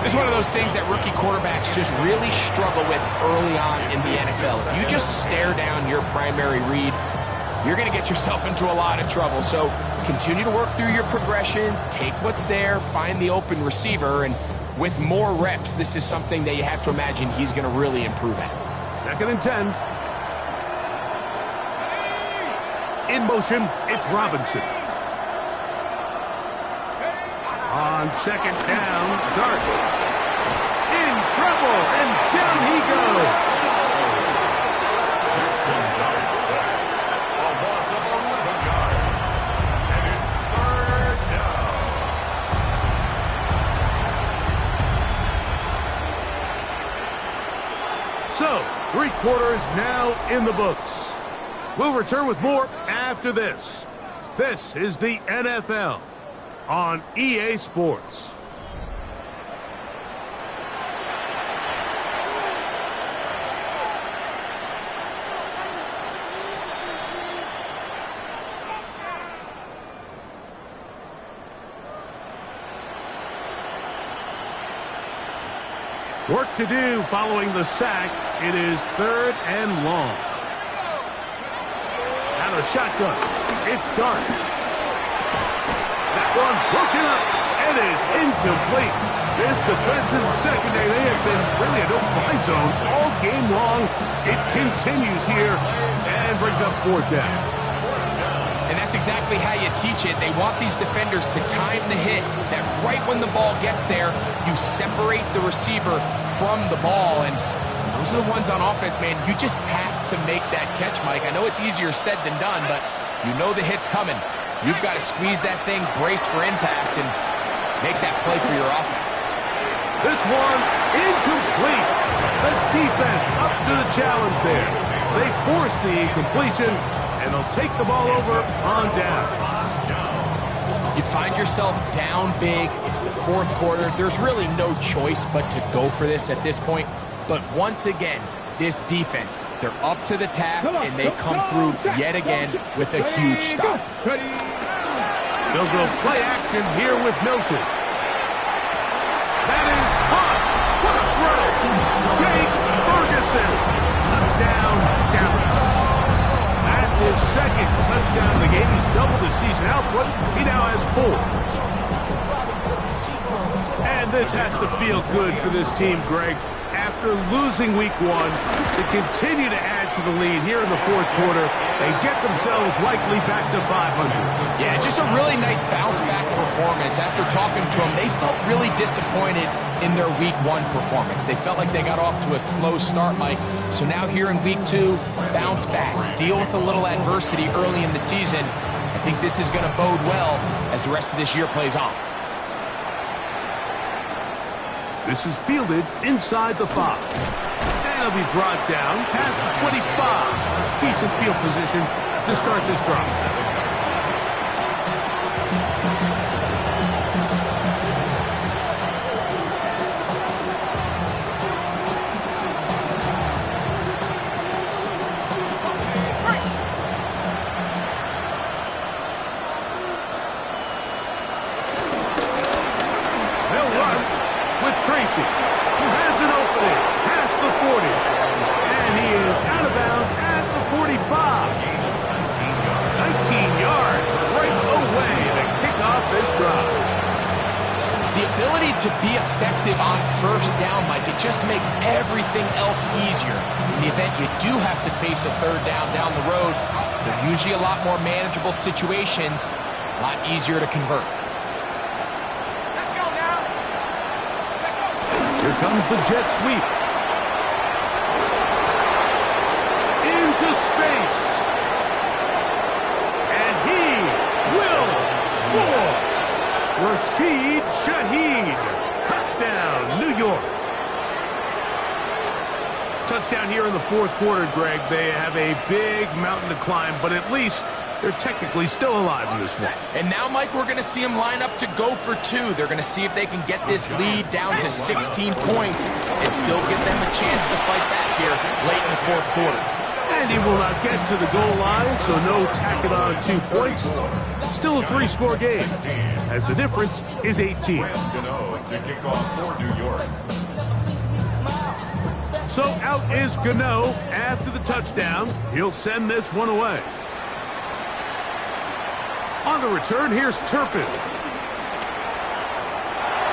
It's one of those things that rookie quarterbacks just really struggle with early on in the NFL. If you just stare down your primary read, you're going to get yourself into a lot of trouble. So continue to work through your progressions, take what's there, find the open receiver, and with more reps, this is something that you have to imagine he's going to really improve at. 2nd and 10. In motion, it's Robinson. On 2nd down, Dart. In trouble, and down he goes. Jackson Dart sacked. A loss of 11 yards. And it's 3rd down. So, 3 quarters now in the books. We'll return with more after this. This is the NFL on EA Sports. Work to do following the sack. It is 3rd and long. Out of shotgun. It's Dart. That one broken up. It is incomplete. This defensive secondary, they have been really a no-fly zone all game long. It continues here and brings up 4th down. And that's exactly how you teach it. They want these defenders to time the hit, that right when the ball gets there, you separate the receiver from the ball. And those are the ones on offense, man. You just have to make that catch, Mike. I know it's easier said than done, but you know the hit's coming. You've got to squeeze that thing, brace for impact, and make that play for your offense. This one incomplete. The defense up to the challenge there. They force the incompletion, and they'll take the ball over on down. You find yourself down big. It's the 4th quarter. There's really no choice but to go for this at this point. But once again, this defense, they're up to the task, and they come through yet again with a huge stop. They'll go play action here with Milton. That is caught. What a throw. Jake Ferguson. Touchdown, Dallas. That's his 2nd touchdown of the game. He's doubled his season output. He now has 4. And this has to feel good for this team, Greg. After losing week 1, to continue to add to the lead here in the 4th quarter and get themselves likely back to 500. Yeah, just a really nice bounce-back performance. After talking to them, they felt really disappointed in their week 1 performance. They felt like they got off to a slow start, Mike. So now here in week 2, bounce back, deal with a little adversity early in the season. I think this is going to bode well as the rest of this year plays on. This is fielded inside the 5. And it'll be brought down past the 25. Decent field position to start this drive. They'll run with Tracy, who has an opening past the 40. And he is out of bounds at the 45. 19 yards right away to kick off this drive. The ability to be effective on first down, Mike, it just makes everything else easier. In the event you do have to face a third down the road, they're usually a lot more manageable situations, a lot easier to convert. Let's go now. Here comes the jet sweep. Into space. And he will score. Rashid Shaheed. Touchdown, New York. Touchdown here in the fourth quarter, Greg. They have a big mountain to climb, but at least they're technically still alive in this one. And now, Mike, we're going to see them line up to go for two. They're going to see if they can get this lead down to 16 points and still give them a chance to fight back here late in the fourth quarter. And he will not get to the goal line, so no tacking on 2 points. Still a three-score game, as the difference is 18. Gano to kick off for New York. So out is Gano after the touchdown. He'll send this one away. On the return, here's Turpin.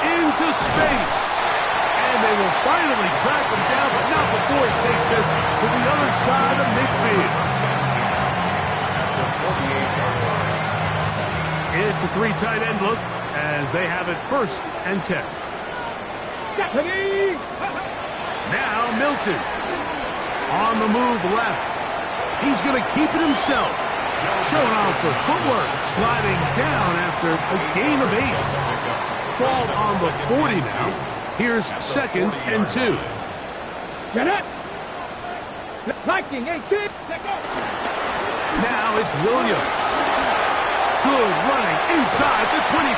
Into space. And they will finally track him down, but not before he takes this to the other side of midfield. It's a three tight end look as they have it 1st and 10. Japanese. Now Milton. On the move left. He's going to keep it himself. Showing off for footwork. Sliding down after a gain of 8. Ball on the 40 now. Here's 2nd and 2. Get it. Liking 18. Now it's Williams. Good running inside the 25.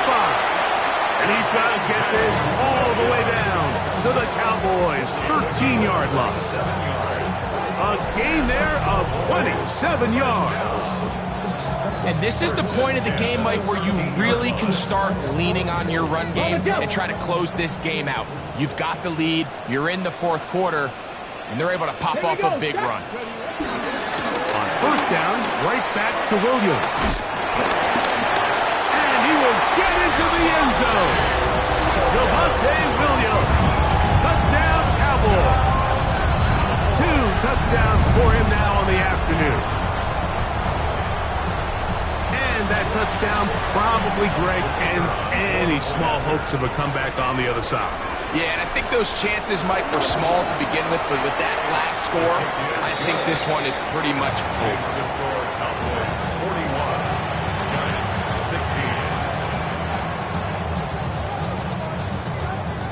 And he's got to get this all the way down to the Cowboys' 13-yard line. A gain there of 27 yards. And this is the point of the game, Mike, where you really can start leaning on your run game and try to close this game out. You've got the lead, you're in the fourth quarter, and they're able to pop off a big run. On 1st down, right back to Williams. And he will get into the end zone. Javonte Williams. Touchdown, Cowboys. 2 touchdowns for him now on the afternoon. That touchdown probably, Greg, ends any small hopes of a comeback on the other side. Yeah, and I think those chances, Mike, were small to begin with, but with that last score, I think this one is pretty much over. The score, Cowboys 41, Giants 16.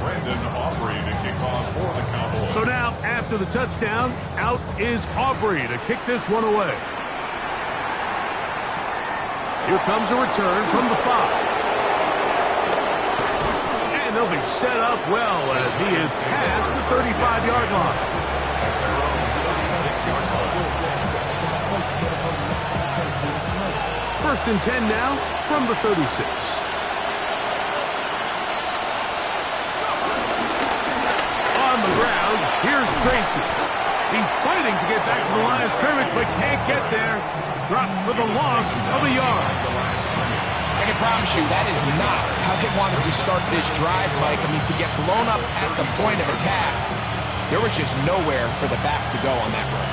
Brandon Aubrey to kick off for the Cowboys. So now, after the touchdown, out is Aubrey to kick this one away. Here comes a return from the 5. And they'll be set up well as he is past the 35-yard line. 1st and 10 now from the 36. On the ground, here's Tracy. He's fighting to get back to the line of scrimmage, but can't get there. Dropped for the loss of a yard. I can promise you that is not how they wanted to start this drive, Mike. I mean, to get blown up at the point of attack, there was just nowhere for the back to go on that run.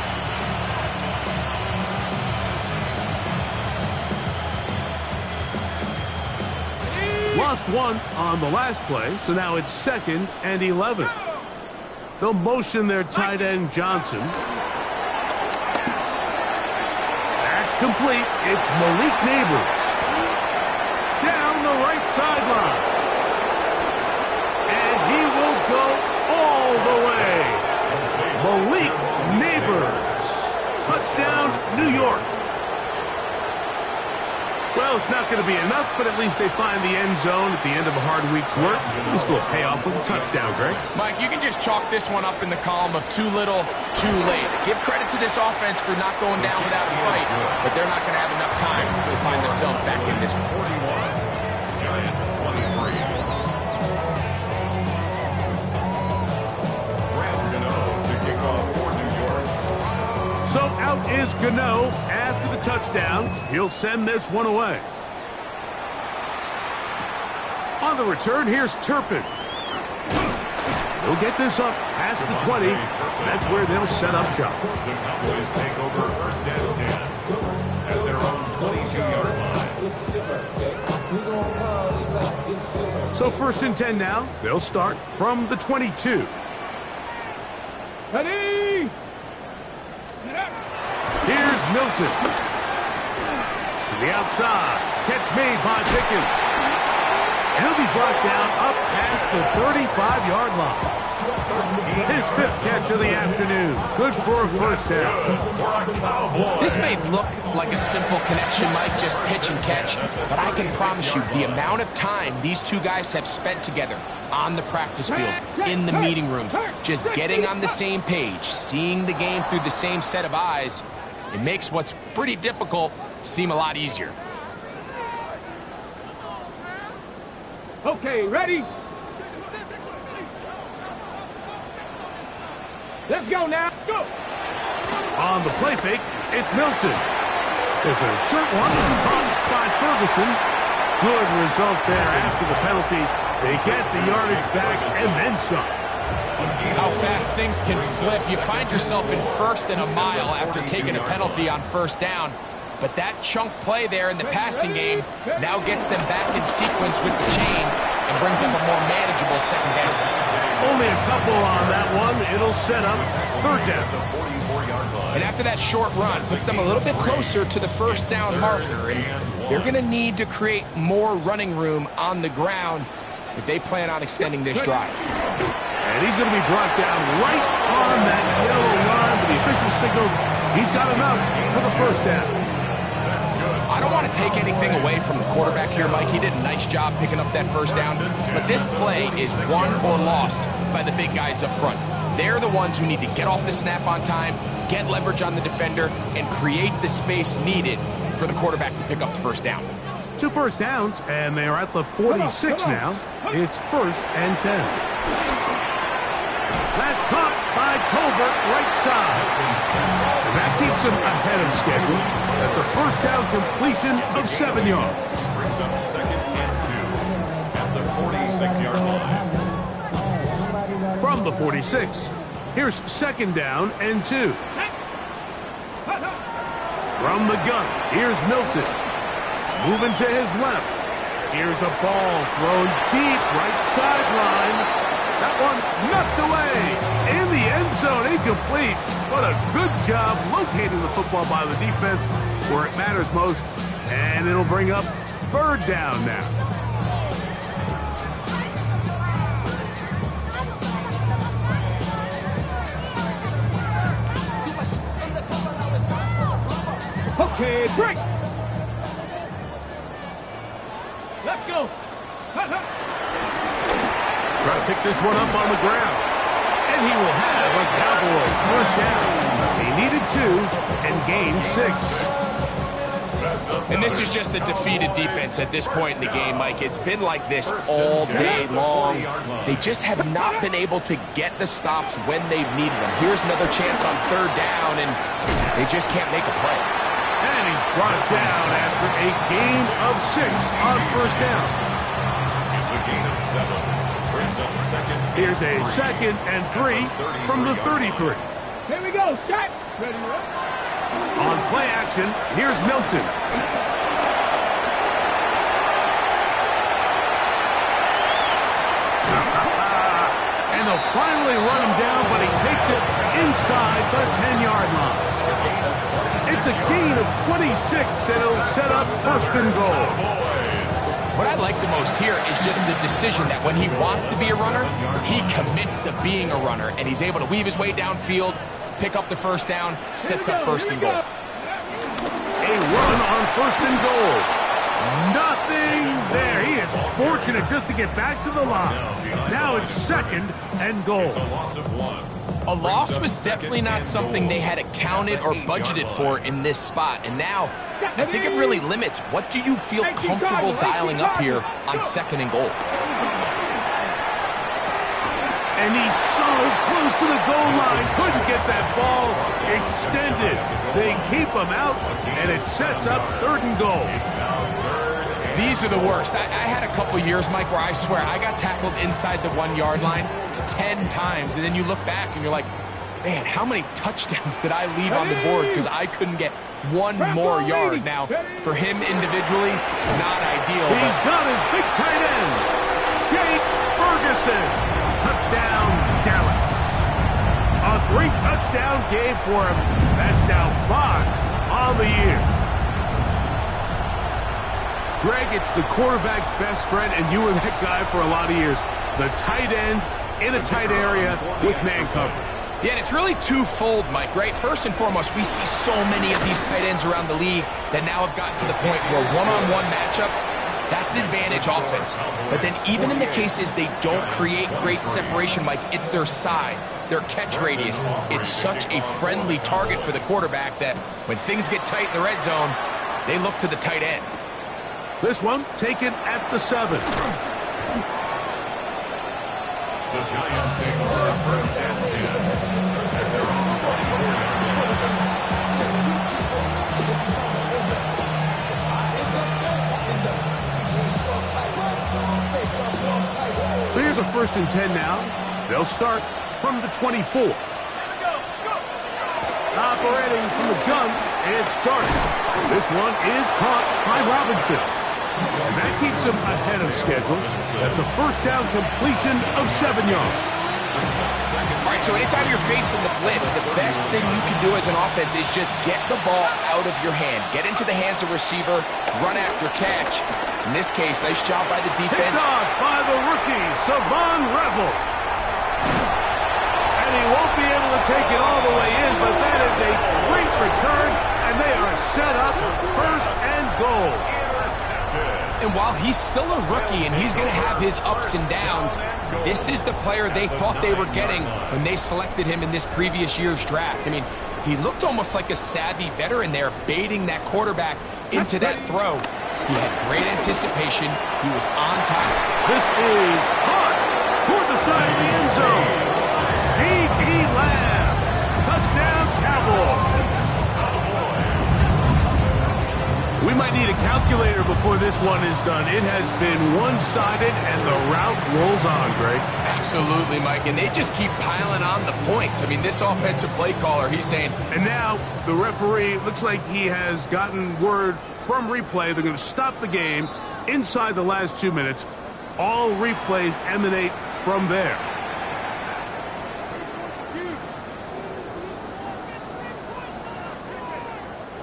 Lost 1 on the last play, so now it's 2nd and 11. They'll motion their tight end Johnson. That's complete. It's Malik Neighbors. Down the right sideline. And he will go all the way. Malik Neighbors. Touchdown, New York. Well, it's not going to be enough, but at least they find the end zone at the end of a hard week's work. At least we'll pay off with a touchdown, Greg. Mike, you can just chalk this one up in the column of too little, too late. Give credit to this offense for not going down without a fight, but they're not going to have enough time to find themselves back in this one. 41, Giants 23. To kick off for New York. So out is Gano after the touchdown. He'll send this one away. On the return, here's Turpin. He'll get this up past the 20. That's where they'll set up shop. The Cowboys take over first and 10 at their own 22-yard line. So first and 10 now. They'll start from the 22. Ready? Here's Milton. To the outside. Catch made by Pickens. And he'll be brought down up past the 35-yard line. His fifth catch of the afternoon. Good for a first down. This may look like a simple connection, Mike, just pitch and catch, but I can promise you the amount of time these two guys have spent together on the practice field, in the meeting rooms, just getting on the same page, seeing the game through the same set of eyes, it makes what's pretty difficult seem a lot easier. Okay, ready? Let's go now. Go. On the play fake, it's Milton. There's a short one caught by Ferguson. Good result there after the penalty. They get the yardage back and then some. How fast things can flip. You find yourself in first and a mile after taking a penalty on first down. But that chunk play there in the passing game now gets them back in sequence with the chains and brings up a more manageable second down. Only a couple on that one. It'll set up third down. And after that short run, puts them a little bit closer to the first down marker. And they're going to need to create more running room on the ground if they plan on extending this drive. And he's going to be brought down right on that yellow line. But the official signaled he's got enough for the first down. I don't want to take anything away from the quarterback here, Mike. He did a nice job picking up that first down. But this play is won or lost by the big guys up front. They're the ones who need to get off the snap on time, get leverage on the defender, and create the space needed for the quarterback to pick up the first down. 2 first downs, and they are at the 46 now. It's first and 10. That's caught by Tolbert, right side. And that keeps him ahead of schedule. That's a first down completion of 7 yards. Brings up second and 2 at the 46-yard line. From the 46, here's second down and 2. From the gun, here's Milton. Moving to his left. Here's a ball thrown deep right sideline. That one knocked away in the end zone, incomplete. What a good job locating the football by the defense where it matters most. And it'll bring up third down now. Okay, break. Let's go. Try to pick this one up on the ground. And he will have a Cowboys first down. He needed 2 and gained 6. And this is just a defeated defense at this point in the game, Mike. It's been like this all day long. They just have not been able to get the stops when they've needed them. Here's another chance on third down, and they just can't make a play. And he's brought down after a gain of 6 on first down. It's a gain of 7. Brings up second. Here's a second and 3 from the 33. Here we go. Shot. Ready, ready. On play action, here's Milton. And they'll finally run him down, but he takes it inside the 10-yard line. It's a gain of 26, and it'll set up first and goal. What I like the most here is just the decision that when he wants to be a runner, he commits to being a runner, and he's able to weave his way downfield, pick up the first down, sets up first and goal. A run on first and goal. Nothing there. He is fortunate just to get back to the line. Now it's 2nd and goal. It's a loss of 1. A loss was definitely not something they had accounted or budgeted for in this spot. And now, I think it really limits what do you feel comfortable dialing up here on 2nd and goal. And he's so close to the goal line. Couldn't get that ball extended. They keep him out, and it sets up 3rd and goal. These are the worst. I had a couple years, Mike, where I swear I got tackled inside the 1-yard line 10 times. And then you look back and you're like, man, how many touchdowns did I leave on the board because I couldn't get one more yard? Now, for him individually, not ideal. He's got his big tight end, Jake Ferguson. Touchdown, Dallas. A 3-touchdown game for him. That's now 5 on the year. Greg, it's the quarterback's best friend, and you were that guy for a lot of years. The tight end in a tight area with man coverage. Yeah, and it's really twofold, Mike, right? First and foremost, we see so many of these tight ends around the league that now have gotten to the point where one-on-one matchups, that's advantage offense. But then even in the cases they don't create great separation, Mike, it's their size, their catch radius. It's such a friendly target for the quarterback that when things get tight in the red zone, they look to the tight end. This one taken at the 7. The Giants take over 1st and 10 at their own 24-yard line. So here's a 1st and 10 now. They'll start from the 24. Operating from the gun, it's Darty. This one is caught by Robinson. And that keeps him ahead of schedule. That's a 1st down completion of 7 yards. All right, so anytime you're facing the blitz, the best thing you can do as an offense is just get the ball out of your hand. Get into the hands of receiver, run after catch. In this case, nice job by the defense. Picked off by the rookie, Savon Revel. And he won't be able to take it all the way in, but that is a great return, and they are set up 1st and goal. And while he's still a rookie and he's going to have his ups and downs, this is the player they thought they were getting when they selected him in this previous year's draft. I mean, he looked almost like a savvy veteran there, baiting that quarterback into that throw. He had great anticipation. He was on top. This is caught toward the side of the end zone. C.D. Lamb. Touchdown, Cowboys. We might need a calculator before this one is done. It has been one-sided, and the route rolls on, Greg. Absolutely, Mike, and they just keep piling on the points. I mean, this offensive play caller, he's saying... And now the referee looks like he has gotten word from replay. They're going to stop the game inside the last 2 minutes. All replays emanate from there.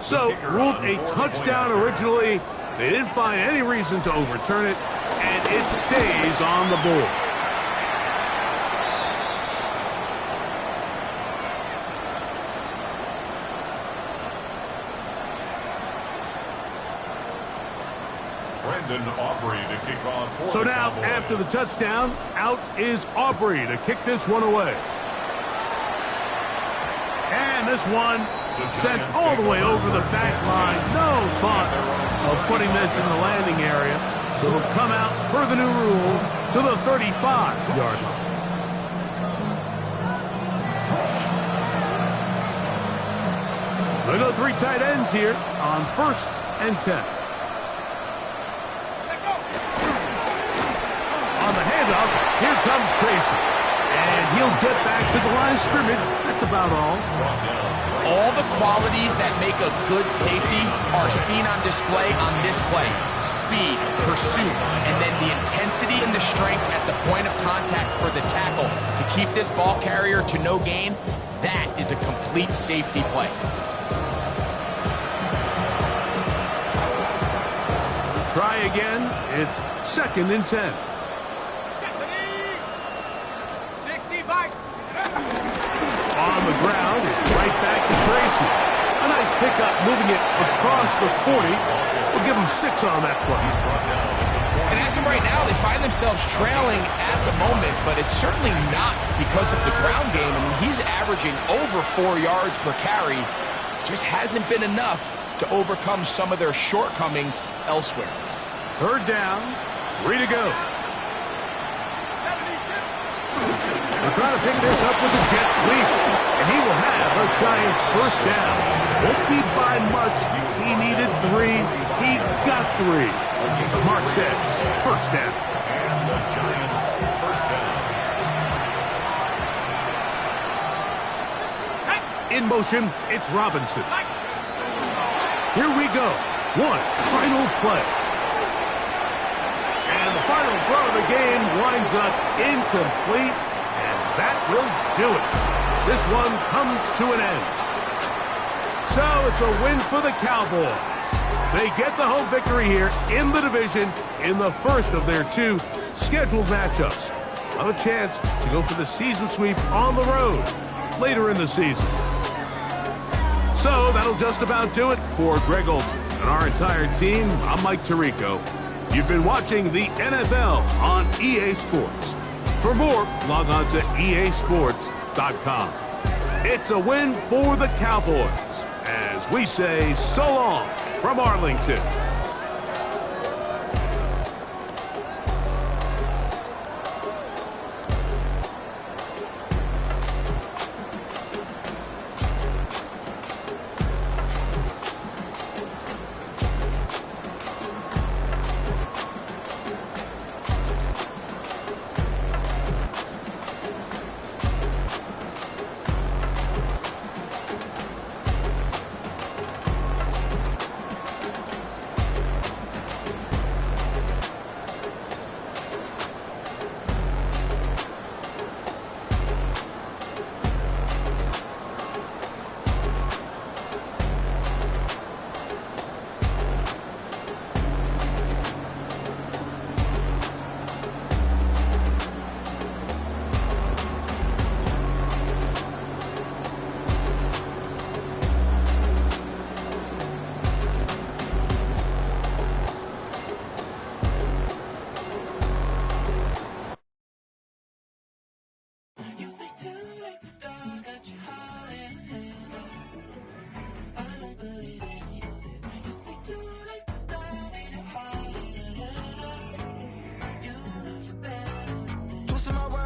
So, ruled a touchdown originally. They didn't find any reason to overturn it, and it stays on the board. Brendan Aubrey to kick off for So the now, Cowboys. after the touchdown, out is Aubrey to kick this one away. And this one sent all the way over the back line. No thought of putting this in the landing area. So it'll come out per the new rule to the 35-yard line. They go 3 tight ends here on 1st and 10. On the handoff, here comes Tracy. And he'll get back to the line of scrimmage. That's about all. All the qualities that make a good safety are seen on display on this play. Speed, pursuit, and then the intensity and the strength at the point of contact for the tackle to keep this ball carrier to no gain. That is a complete safety play. Try again. It's 2nd and 10. On the ground, it's right back to Tracy. A nice pickup, moving it across the 40. We'll give them 6 on that play. And as of right now, they find themselves trailing at the moment, but it's certainly not because of the ground game. I mean, he's averaging over 4 yards per carry. Just hasn't been enough to overcome some of their shortcomings elsewhere. 3rd down, 3 to go. We're trying to pick this up with a jet sweep, and he will have a Giants 1st down. Won't be by much. He needed 3. He got 3. The mark says 1st down. And the Giants 1st down. In motion, it's Robinson. Here we go. 1 final play. And the final throw of the game winds up incomplete, and that will do it. This one comes to an end. So it's a win for the Cowboys. They get the home victory here in the division in the first of their 2 scheduled matchups. Have a chance to go for the season sweep on the road later in the season. So that'll just about do it for Greg Olson and our entire team. I'm Mike Tirico. You've been watching the NFL on EA Sports. For more, log on to easports.com. It's a win for the Cowboys as we say so long from Arlington.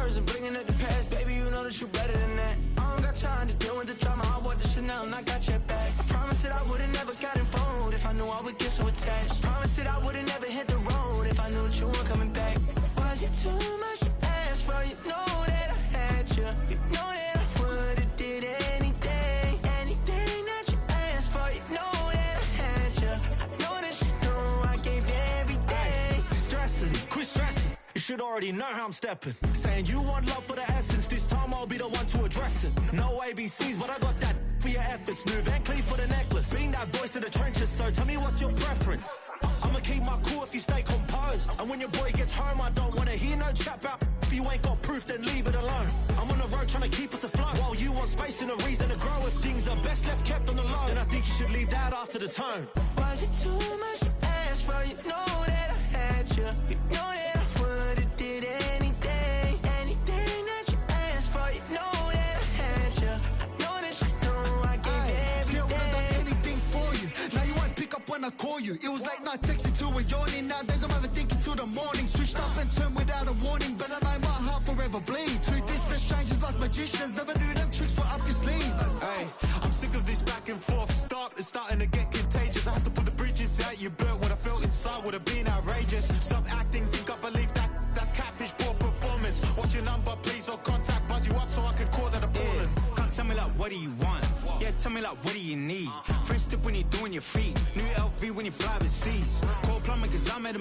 And bringing up the past, baby, you know that you better than that. I don't got time to deal with the drama. I want the Chanel and I got your back. I promise that I would've never got involved if I knew I would get so attached. I promise that I would've never hit the road if I knew that you weren't coming back. Was it too much to ask for? You know that I had you. You know that I would've did anything that you asked for. You know that I had you. I know that you know I gave you everything. Stressing, quit stressing. You should already know how I'm stepping. Saying you want love for the essence. This time I'll be the one to address it. No ABCs, but I got that for your efforts. New Van Cleef for the necklace. Being that voice in the trenches, so tell me what's your preference. I'ma keep my cool if you stay composed. And when your boy gets home, I don't wanna hear no chat about. If you ain't got proof, then leave it alone. I'm on the road trying to keep us afloat. While you want space and a reason to grow. If things are best left kept on the low, then I think you should leave that after the tone. Was it too much to ask for? You know that I had you. You know that I would've did anything that you asked for. You know that I had you. I know that you know I gave you everything. See, I would've done anything for you. Now you won't pick up when I call you. It was late night texting to a yawning. Nowadays I'm overthinking till the morning. Switched up and turned without a warning. But I know my heart forever bleed. Two distant strangers like magicians. Never knew them tricks were up your sleeve. Hey, I'm sick of this back and forth. It's starting to get contagious. I have to put the bridges out you built. What I felt inside would have been outrageous. Stop acting, think I believe that's catfish, poor performance. What's your number, please, or contact, buzz you up so I can call that a ballin'. Come tell me like, what do you want? Yeah, tell me like, what do you need? French tip when you're doing your feet. New LV when you fly overseas. Call plumbing cause I made a